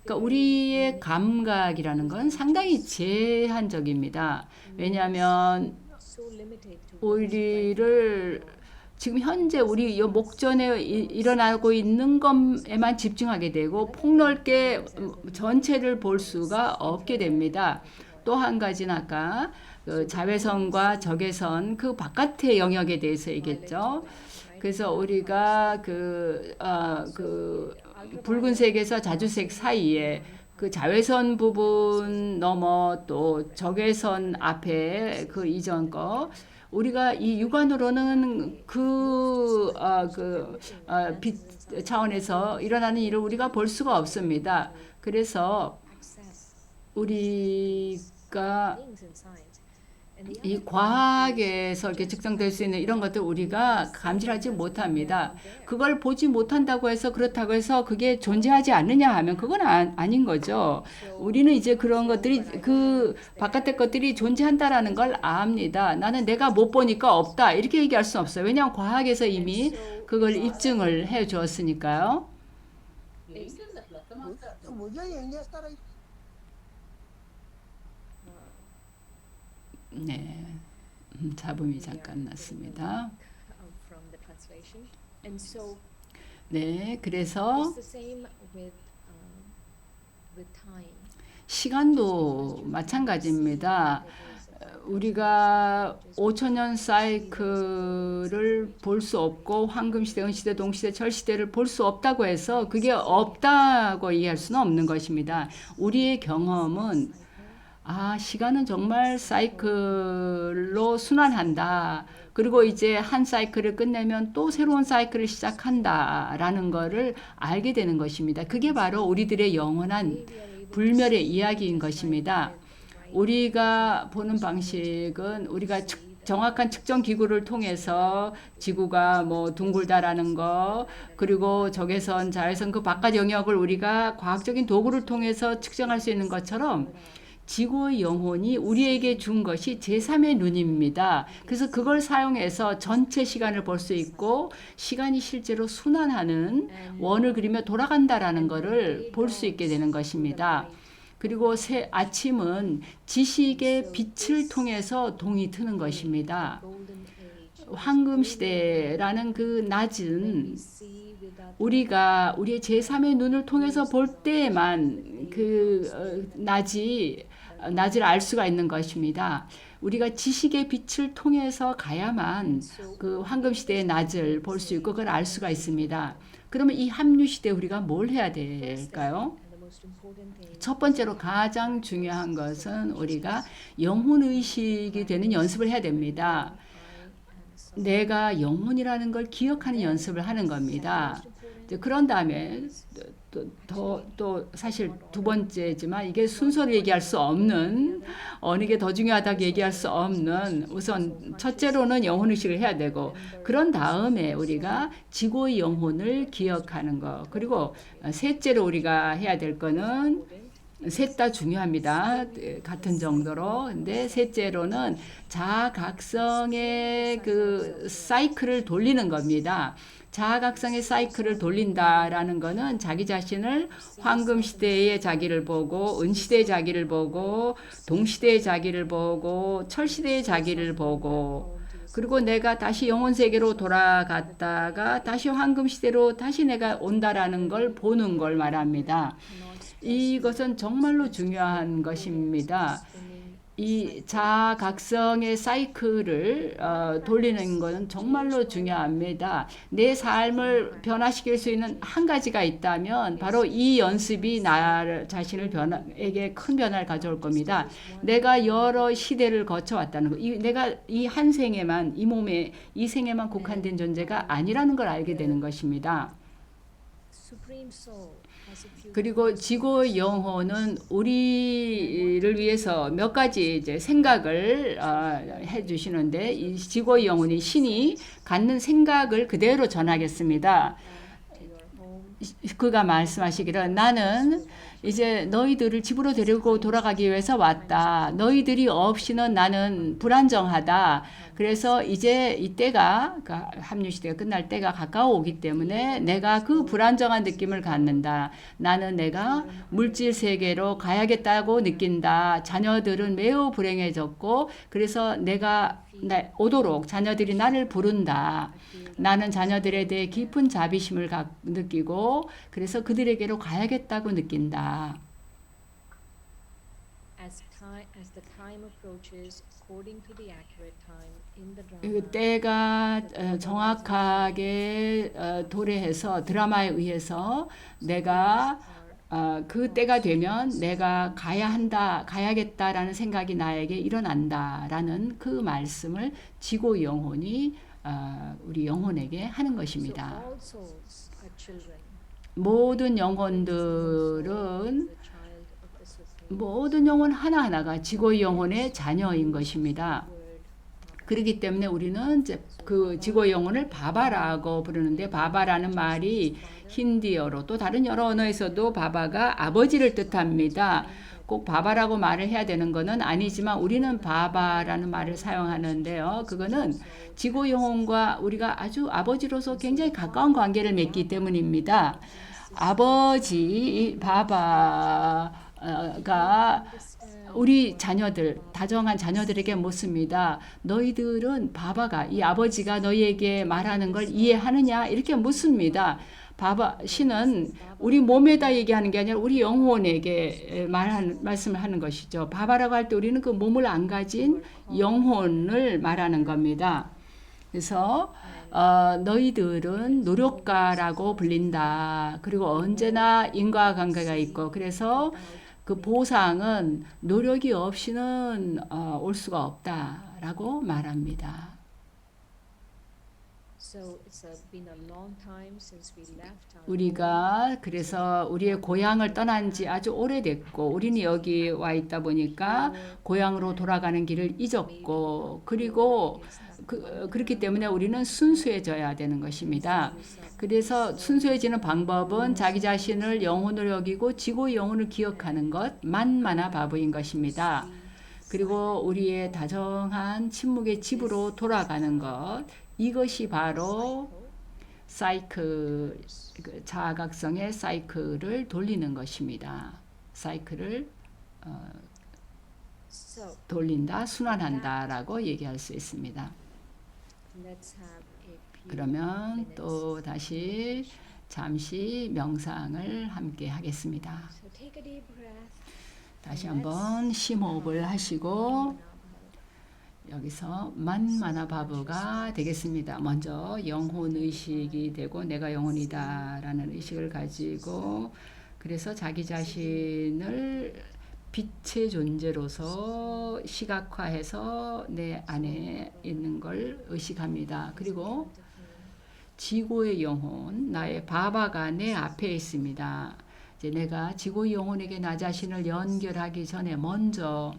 그러니까 우리의 감각이라는 건 상당히 제한적입니다. 왜냐하면 우리를 지금 현재 우리 이 목전에 일어나고 있는 것에만 집중하게 되고 폭넓게 전체를 볼 수가 없게 됩니다. 또 한 가지는 아까 그 자외선과 적외선 그 바깥의 영역에 대해서 얘기했죠. 그래서 우리가 그 붉은색에서 자주색 사이에 그 자외선 부분 넘어 또 적외선 앞에 그 이전 거 우리가 이 육안으로는 빛 차원에서 일어나는 일을 우리가 볼 수가 없습니다. 그래서 우리가 이 과학에서 이렇게 측정될 수 있는 이런 것들 우리가 감지하지 못합니다. 그걸 보지 못한다고 해서 그렇다고 해서 그게 존재하지 않느냐 하면 그건 아닌 거죠. 우리는 이제 그런 것들이 그 바깥의 것들이 존재한다라는 걸 압니다. 나는 내가 못 보니까 없다 이렇게 얘기할 수 없어요. 왜냐하면 과학에서 이미 그걸 입증을 해 주었으니까요. 네, 잡음이 잠깐 났습니다. 네, 그래서 시간도 마찬가지입니다. 우리가 5천년 사이클을 볼 수 없고 황금시대, 은시대, 동시대, 철시대를 볼 수 없다고 해서 그게 없다고 이해할 수는 없는 것입니다. 우리의 경험은 시간은 정말 사이클로 순환한다. 그리고 이제 한 사이클을 끝내면 또 새로운 사이클을 시작한다라는 것을 알게 되는 것입니다. 그게 바로 우리들의 영원한 불멸의 이야기인 것입니다. 우리가 보는 방식은 우리가 정확한 측정 기구를 통해서 지구가 뭐 둥글다라는 거 그리고 적외선, 자외선 그 바깥 영역을 우리가 과학적인 도구를 통해서 측정할 수 있는 것처럼 지구의 영혼이 우리에게 준 것이 제3의 눈입니다. 그래서 그걸 사용해서 전체 시간을 볼 수 있고 시간이 실제로 순환하는 원을 그리며 돌아간다라는 것을 볼 수 있게 되는 것입니다. 그리고 아침은 지식의 빛을 통해서 동이 트는 것입니다. 황금시대라는 그 낮은 우리가 우리의 제3의 눈을 통해서 볼 때만 낮을 알 수가 있는 것입니다. 우리가 지식의 빛을 통해서 가야만 그 황금시대의 낮을 볼 수 있고 그걸 알 수가 있습니다. 그러면 이 합류시대 우리가 뭘 해야 될까요? 첫 번째로 가장 중요한 것은 우리가 영혼의식이 되는 연습을 해야 됩니다. 내가 영혼이라는 걸 기억하는 연습을 하는 겁니다. 그런 다음에 또 사실 두 번째지만 이게 순서를 얘기할 수 없는 어느 게 더 중요하다고 얘기할 수 없는 우선 첫째로는 영혼의식을 해야 되고 그런 다음에 우리가 지구의 영혼을 기억하는 거 그리고 셋째로 우리가 해야 될 거는 셋 다 중요합니다. 같은 정도로. 근데 셋째로는 자아각성의 그 사이클을 돌리는 겁니다. 자아각성의 사이클을 돌린다라는 거는 자기 자신을 황금시대의 자기를 보고 은시대의 자기를 보고 동시대의 자기를 보고 철시대의 자기를 보고 그리고 내가 다시 영혼세계로 돌아갔다가 다시 황금시대로 다시 내가 온다라는 걸 보는 걸 말합니다. 이것은 정말로 중요한 것입니다. 이 자각성의 사이클을 돌리는 것은 정말로 중요합니다. 내 삶을 변화시킬 수 있는 한 가지가 있다면 바로 이 연습이 나 자신에게 큰 변화를 가져올 겁니다. 내가 여러 시대를 거쳐왔다는 것, 내가 이 한 생에만 이 몸에 이 생에만 국한된 존재가 아니라는 걸 알게 되는 것입니다. 그리고 지구의 영혼은 우리 우리를 위해서 몇 가지 이제 생각을 해주시는데 이 지고의 영혼이 신이 갖는 생각을 그대로 전하겠습니다. 그가 말씀하시기를 나는 이제 너희들을 집으로 데리고 돌아가기 위해서 왔다. 너희들이 없이는 나는 불안정하다. 그래서 이제 이때가 합류 시대가 끝날 때가 가까워 오기 때문에 내가 그 불안정한 느낌을 갖는다. 나는 내가 물질 세계로 가야겠다고 느낀다. 자녀들은 매우 불행해졌고 그래서 내가 오도록 자녀들이 나를 부른다. 나는 자녀들에 대해 깊은 자비심을 느끼고 그래서 그들에게로 가야겠다고 느낀다. 때가 정확하게 도래해서 드라마에 의해서 내가 그 때가 되면 내가 가야겠다라는 생각이 나에게 일어난다라는 그 말씀을 지고 영혼이 우리 영혼에게 하는 것입니다. 모든 영혼들은 모든 영혼 하나하나가 지고의 영혼의 자녀인 것입니다. 그렇기 때문에 우리는 그 지고의 영혼을 바바라고 부르는데 바바라는 말이 힌디어로 또 다른 여러 언어에서도 바바가 아버지를 뜻합니다. 꼭 바바라고 말을 해야 되는 것은 아니지만 우리는 바바라는 말을 사용하는데요. 그거는 지고 영혼과 우리가 아주 아버지로서 굉장히 가까운 관계를 맺기 때문입니다. 아버지 바바가 우리 자녀들, 다정한 자녀들에게 묻습니다. 너희들은 바바가 이 아버지가 너희에게 말하는 걸 이해하느냐? 이렇게 묻습니다. 바바 신은 우리 몸에다 얘기하는 게 아니라 우리 영혼에게 말씀을 하는 것이죠. 바바라고 할 때 우리는 그 몸을 안 가진 영혼을 말하는 겁니다. 그래서 너희들은 노력가라고 불린다. 그리고 언제나 인과관계가 있고 그래서 그 보상은 노력이 없이는 올 수가 없다라고 말합니다. 우리가 그래서 우리의 고향을 떠난 지 아주 오래됐고 우리는 여기 와 있다 보니까 고향으로 돌아가는 길을 잊었고 그리고 그렇기 때문에 우리는 순수해져야 되는 것입니다. 그래서 순수해지는 방법은 자기 자신을 영혼으로 여기고 지고의 영혼을 기억하는 것 만마나 바보인 것입니다. 그리고 우리의 다정한 침묵의 집으로 돌아가는 것 이것이 바로 사이클 자각성의 사이클을 돌리는 것입니다. 사이클을 돌린다, 순환한다라고 얘기할 수 있습니다. 그러면 또 다시 잠시 명상을 함께 하겠습니다. 다시 한번 심호흡을 하시고 여기서 만마나바부가 되겠습니다. 먼저 영혼 의식이 되고 내가 영혼이다라는 의식을 가지고 그래서 자기 자신을 빛의 존재로서 시각화해서 내 안에 있는 걸 의식합니다. 그리고 지고의 영혼, 나의 바바가 내 앞에 있습니다. 이제 내가 지고의 영혼에게 나 자신을 연결하기 전에 먼저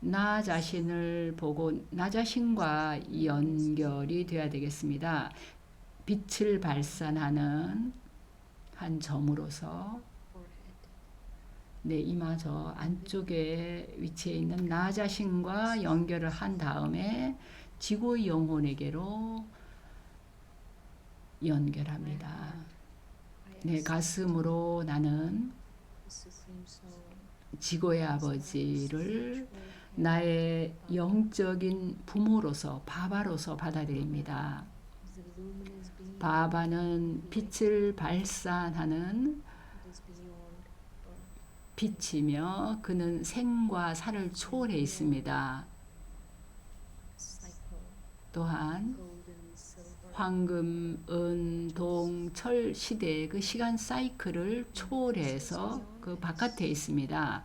나 자신을 보고 나 자신과 연결이 돼야 되겠습니다. 빛을 발산하는 한 점으로서 내 이마 저 안쪽에 위치해 있는 나 자신과 연결을 한 다음에 지고의 영혼에게로 연결합니다. 내 가슴으로 나는 지고의 아버지를 나의 영적인 부모로서 바바로서 받아들입니다. 바바는 빛을 발산하는 빛이며 그는 생과 사를 초월해 있습니다. 또한 황금, 은, 동, 철 시대의 그 시간 사이클을 초월해서 그 바깥에 있습니다.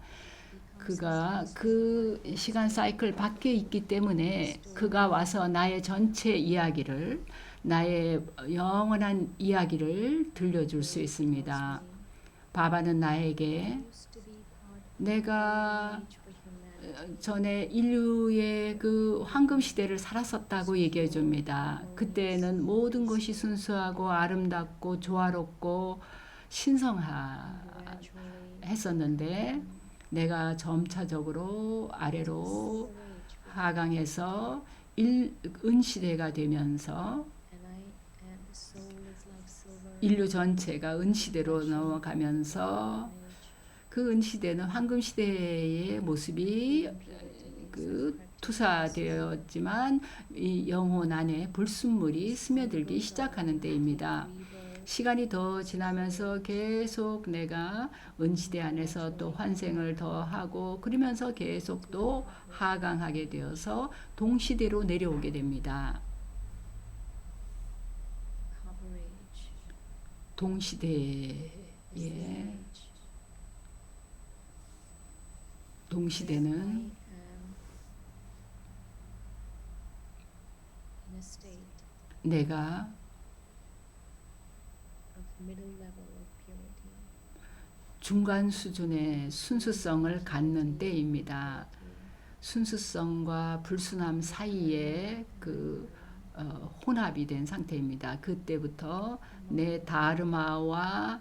그가 그 시간 사이클 밖에 있기 때문에 그가 와서 나의 전체 이야기를 나의 영원한 이야기를 들려줄 수 있습니다. 바바는 나에게 내가 전에 인류의 그 황금 시대를 살았었다고 얘기해 줍니다. 그때는 모든 것이 순수하고 아름답고 조화롭고 신성했었는데 내가 점차적으로 아래로 하강해서 은시대가 되면서 인류 전체가 은시대로 넘어가면서 그 은시대는 황금시대의 모습이 그 투사되었지만 이 영혼 안에 불순물이 스며들기 시작하는 때입니다. 시간이 더 지나면서 계속 내가 은시대 안에서 또 환생을 더 하고 그러면서 계속 또 하강하게 되어서 동시대로 내려오게 됩니다. 동시대는 내가 중간 수준의 순수성을 갖는 때입니다. 순수성과 불순함 사이에 혼합이 된 상태입니다. 그때부터 내 다르마와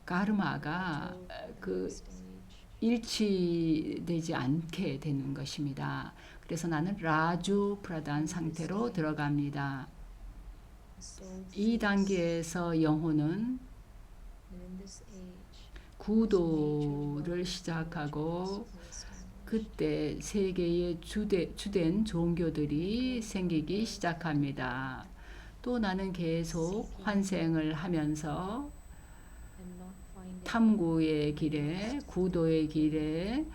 가르마가 일치되지 않게 되는 것입니다. 그래서 나는 라주 프라단 상태로 들어갑니다. 이 단계에서 영혼은 구도를 시작하고 그때 세계의 주된 종교들이 생기기 시작합니다. 또 나는 계속 환생을 하면서 탐구의 길에 구도의 길에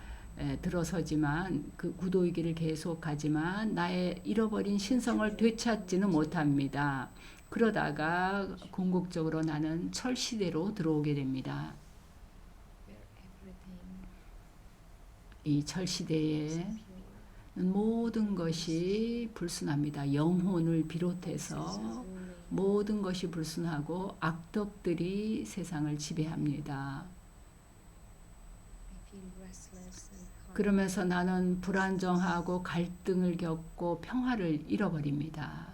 들어서지만 그 구도의 길을 계속 가지만 나의 잃어버린 신성을 되찾지는 못합니다. 그러다가 궁극적으로 나는 철시대로 들어오게 됩니다. 이 철시대에 모든 것이 불순합니다. 영혼을 비롯해서 모든 것이 불순하고 악덕들이 세상을 지배합니다. 그러면서 나는 불안정하고 갈등을 겪고 평화를 잃어버립니다.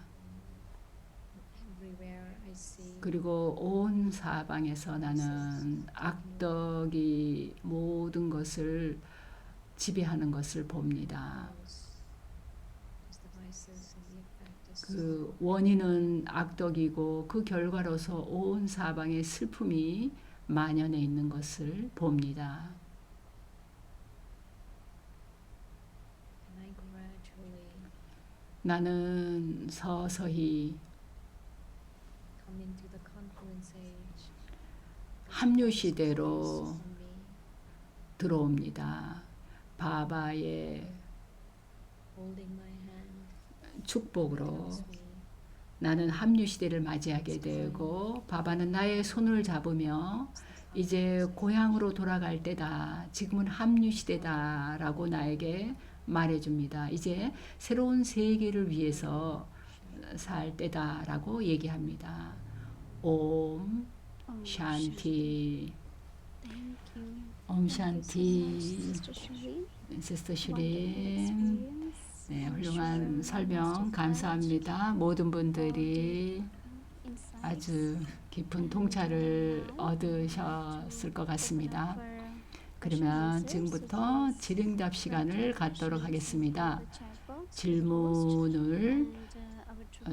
그리고 온 사방에서 나는 악덕이 모든 것을 지배하는 것을 봅니다. 그 원인은 악덕이고 그 결과로서 온 사방에 슬픔이 만연해 있는 것을 봅니다. 나는 서서히 합류 시대로 들어옵니다. 바바의 축복으로 나는 합류 시대를 맞이하게 되고 바바는 나의 손을 잡으며 이제 고향으로 돌아갈 때다. 지금은 합류 시대다라고 나에게 말해줍니다. 이제 새로운 세계를 위해서 살 때다라고 얘기합니다. 옴 샨티. 옴 샨티. 시스터 슈린. 네, 훌륭한 설명 감사합니다. 모든 분들이 아주 깊은 통찰을 얻으셨을 것 같습니다. 그러면 지금부터 질의응답 시간을 갖도록 하겠습니다. 질문을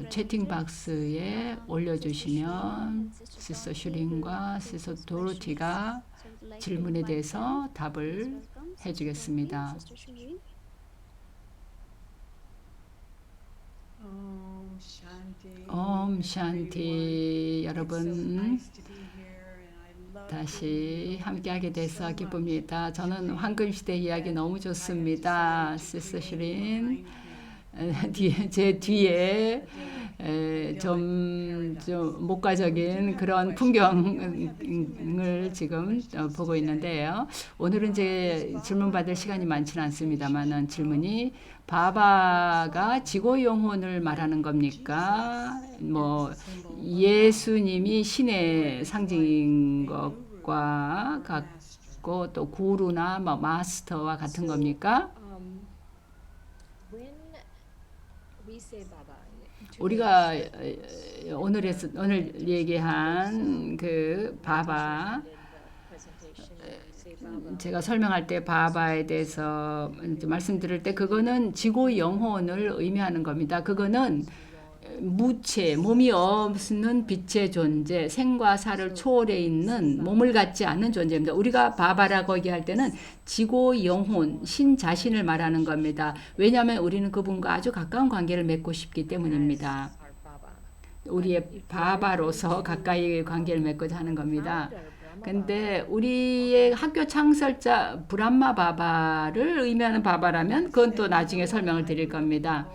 채팅 박스에 올려주시면 시스터 슈린과 시스터 도로티가 질문에 대해서 답을 해주겠습니다. 옴 샨티. 여러분 다시 함께하게 돼서 기쁩니다. 저는 황금시대 이야기 너무 좋습니다. 시스터 슈린 제 뒤에 좀 목가적인 그런 풍경을 지금 보고 있는데요. 오늘은 이제 질문 받을 시간이 많지는 않습니다만은 질문이 바바가 지고 영혼을 말하는 겁니까? 뭐 예수님이 신의 상징인 것과 같고 또 구루나 뭐 마스터와 같은 겁니까? When we say Baba, 우리가 오늘 얘기한 그 바바, 제가 설명할 때 바바에 대해서 말씀드릴 때 그거는 지구 영혼을 의미하는 겁니다. 그거는 무체, 몸이 없는 빛의 존재, 생과 사를 초월해 있는 몸을 갖지 않는 존재입니다. 우리가 바바라고 얘기할 때는 지고 영혼, 신 자신을 말하는 겁니다. 왜냐하면 우리는 그분과 아주 가까운 관계를 맺고 싶기 때문입니다. 우리의 바바로서 가까이 관계를 맺고자 하는 겁니다. 근데 우리의 학교 창설자 브람마 바바를 의미하는 바바라면 그건 또 나중에 설명을 드릴 겁니다.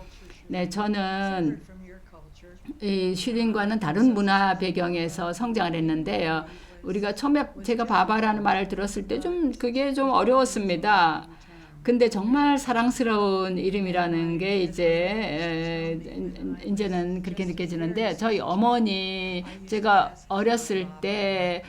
네, 저는 이 슈린과는 다른 문화 배경에서 성장을 했는데요. 우리가 처음에 제가 바바라는 말을 들었을 때 그게 좀 어려웠습니다. 근데 정말 사랑스러운 이름이라는 게 이제는 그렇게 느껴지는데 저희 어머니 제가 어렸을 때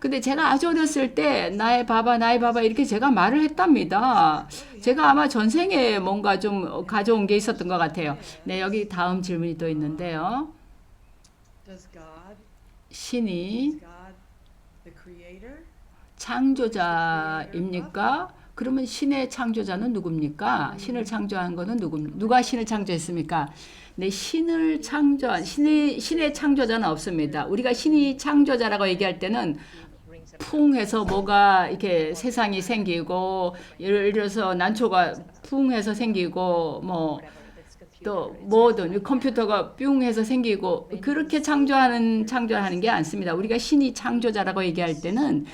근데 제가 아주 어렸을 때 나의 바바 이렇게 제가 말을 했답니다. 제가 아마 전생에 뭔가 좀 가져온 게 있었던 것 같아요. 네, 여기 다음 질문이 또 있는데요. 신이 창조자입니까? 그러면 신의 창조자는 누굽니까? 신을 창조한 거는 누가 신을 창조했습니까? 네, 신의 창조자는 없습니다. 우리가 신이 창조자라고 얘기할 때는 풍 해서 뭐가 이렇게 세상이 생기고, 예를 들어서 난초가 풍 해서 생기고, 또 뭐든 컴퓨터가 뿅 해서 생기고, 그렇게 창조하는 게 않습니다. 우리가 신이 창조자라고 얘기할 때는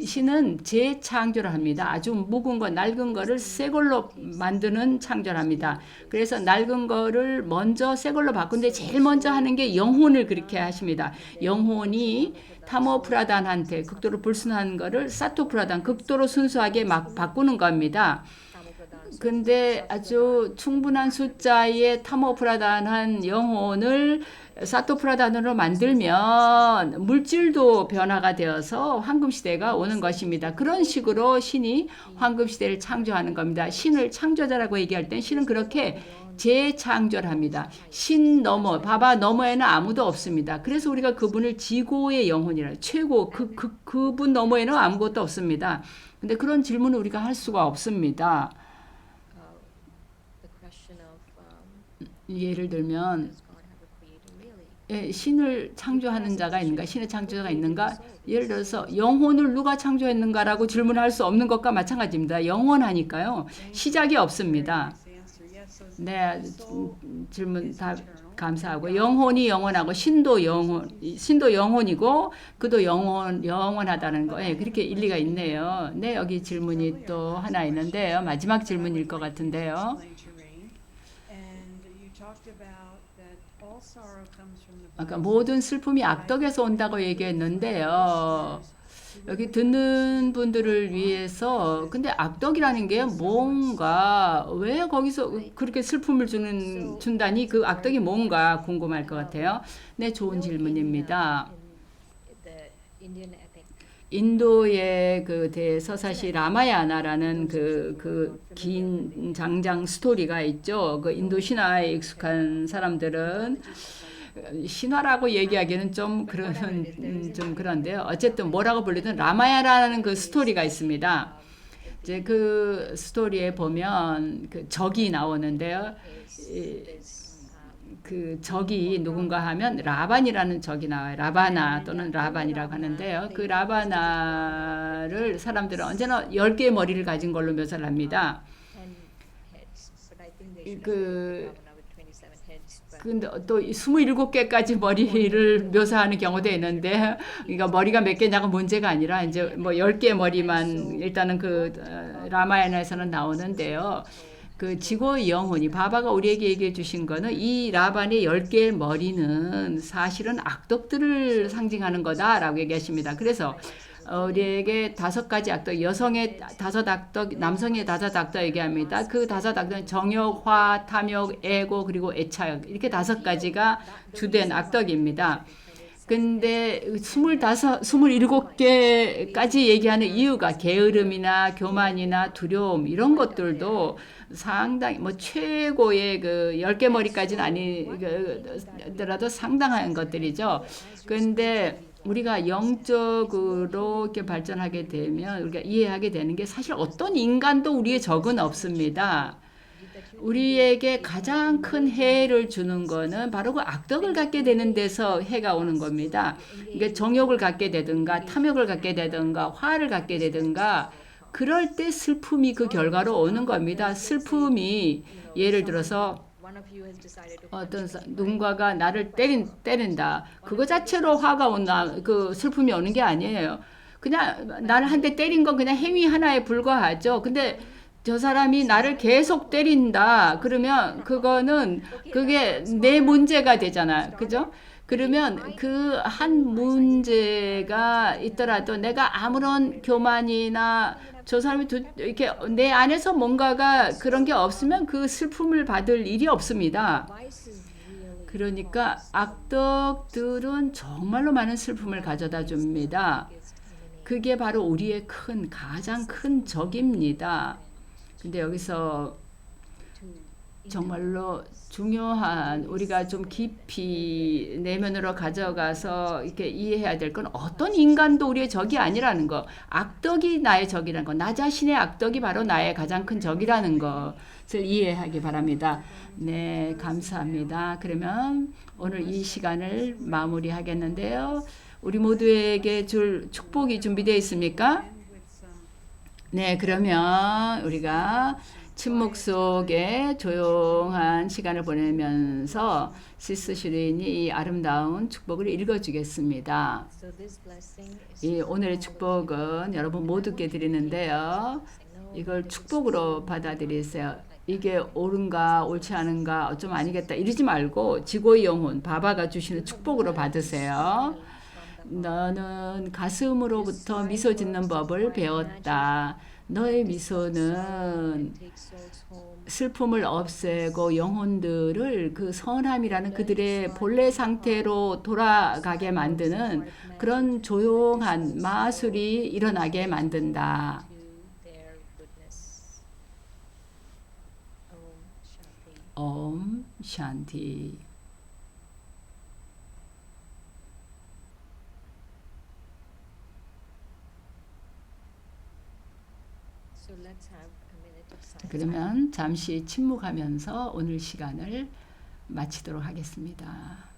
신은 재창조를 합니다. 아주 묵은 거, 낡은 거를 새 걸로 만드는 창조를 합니다. 그래서 낡은 거를 먼저 새 걸로 바꾸는데 제일 먼저 하는 게 영혼을 그렇게 하십니다. 영혼이 타모프라단한테 극도로 불순한 거를 사토프라단, 극도로 순수하게 막 바꾸는 겁니다. 근데 아주 충분한 숫자의 타모프라단한 영혼을 사토프라단으로 만들면 물질도 변화가 되어서 황금시대가 오는 것입니다. 그런 식으로 신이 황금시대를 창조하는 겁니다. 신을 창조자라고 얘기할 땐 신은 그렇게 재창조를 합니다. 바바 너머에는 아무도 없습니다. 그래서 우리가 그분을 지고의 영혼이라 최고 그분 너머에는 아무것도 없습니다. 근데 그런 질문을 우리가 할 수가 없습니다. 예를 들면 신을 창조하는 자가 있는가? 신의 창조자가 있는가? 예를 들어서 영혼을 누가 창조했는가라고 질문할 수 없는 것과 마찬가지입니다. 영원하니까요. 시작이 없습니다. 네, 질문 다 감사하고 영혼이 영원하고 신도 영혼이고 그도 영원하다는 거. 그렇게 일리가 있네요. 네, 여기 질문이 또 하나 있는데요. 마지막 질문일 것 같은데요. 아까 모든 슬픔이 악덕에서 온다고 얘기했는데요. 여기 듣는 분들을 위해서 근데 악덕이라는 게 뭔가 왜 거기서 그렇게 슬픔을 준다니 그 악덕이 뭔가 궁금할 것 같아요. 네, 좋은 질문입니다. 인도의 그 대서사시 라마야나라는 그 긴 장장 스토리가 있죠. 그 인도 신화에 익숙한 사람들은 신화라고 얘기하기는 좀 그런데요. 어쨌든 뭐라고 불리든 라마야라는 그 스토리가 있습니다. 이제 그 스토리에 보면 그 적이 나오는데요. 그 적이 누군가 하면 라반이라는 적이 나와요. 라바나 또는 라반이라고 하는데요. 그 라바나를 사람들은 언제나 10개의 머리를 가진 걸로 묘사를 합니다. 근데 또 27개까지 머리를 묘사하는 경우도 있는데, 그러니까 머리가 몇 개냐가 문제가 아니라 이제 뭐 10개 머리만 일단은 그 라마야나에서는 나오는데요. 그 지고의 영혼이 바바가 우리에게 얘기해 주신 거는 이 라반의 10개의 머리는 사실은 악덕들을 상징하는 거다라고 얘기하십니다. 그래서 우리에게 5가지 악덕, 여성의 5 악덕, 남성의 5 악덕 얘기합니다. 그 5 악덕은 정욕, 화, 탐욕, 애고, 그리고 애착 이렇게 5가지가 주된 악덕입니다. 근데 27개까지 얘기하는 이유가 게으름이나 교만이나 두려움 이런 것들도 상당히 뭐 최고의 그 10개 머리까지는 아니더라도 상당한 것들이죠. 근데 우리가 영적으로 이렇게 발전하게 되면 우리가 이해하게 되는 게 사실 어떤 인간도 우리의 적은 없습니다. 우리에게 가장 큰 해를 주는 거는 바로 그 악덕을 갖게 되는 데서 해가 오는 겁니다. 이게 정욕을 갖게 되든가 탐욕을 갖게 되든가 화를 갖게 되든가 그럴 때 슬픔이 그 결과로 오는 겁니다. 슬픔이 예를 들어서 어떤 누군가가 나를 때린다. 그거 자체로 화가 온다. 그 슬픔이 오는 게 아니에요. 그냥 나를 한 대 때린 건 그냥 행위 하나에 불과하죠. 근데 저 사람이 나를 계속 때린다. 그러면 그게 내 문제가 되잖아. 그죠? 그러면 그 한 문제가 있더라도 내가 아무런 교만이나 저 사람이 이렇게 내 안에서 뭔가가 그런 게 없으면 그 슬픔을 받을 일이 없습니다. 그러니까 악덕들은 정말로 많은 슬픔을 가져다 줍니다. 그게 바로 우리의 가장 큰 적입니다. 근데 여기서 정말로 중요한 우리가 좀 깊이 내면으로 가져가서 이렇게 이해해야 될 건 어떤 인간도 우리의 적이 아니라는 거. 악덕이 나의 적이라는 거. 나 자신의 악덕이 바로 나의 가장 큰 적이라는 것을 이해하기 바랍니다. 네, 감사합니다. 그러면 오늘 이 시간을 마무리하겠는데요. 우리 모두에게 줄 축복이 준비되어 있습니까? 네, 그러면 우리가 침묵 속에 조용한 시간을 보내면서 시스 슈린이 이 아름다운 축복을 읽어주겠습니다. 이 오늘의 축복은 여러분 모두께 드리는데요. 이걸 축복으로 받아들이세요. 이게 옳은가 옳지 않은가 좀 아니겠다 이러지 말고 지고의 영혼 바바가 주시는 축복으로 받으세요. 너는 가슴으로부터 미소 짓는 법을 배웠다. 너의 미소는 슬픔을 없애고 영혼들을 그 선함이라는 그들의 본래 상태로 돌아가게 만드는 그런 조용한 마술이 일어나게 만든다. 옴 샨티. 그러면 잠시 침묵하면서 오늘 시간을 마치도록 하겠습니다.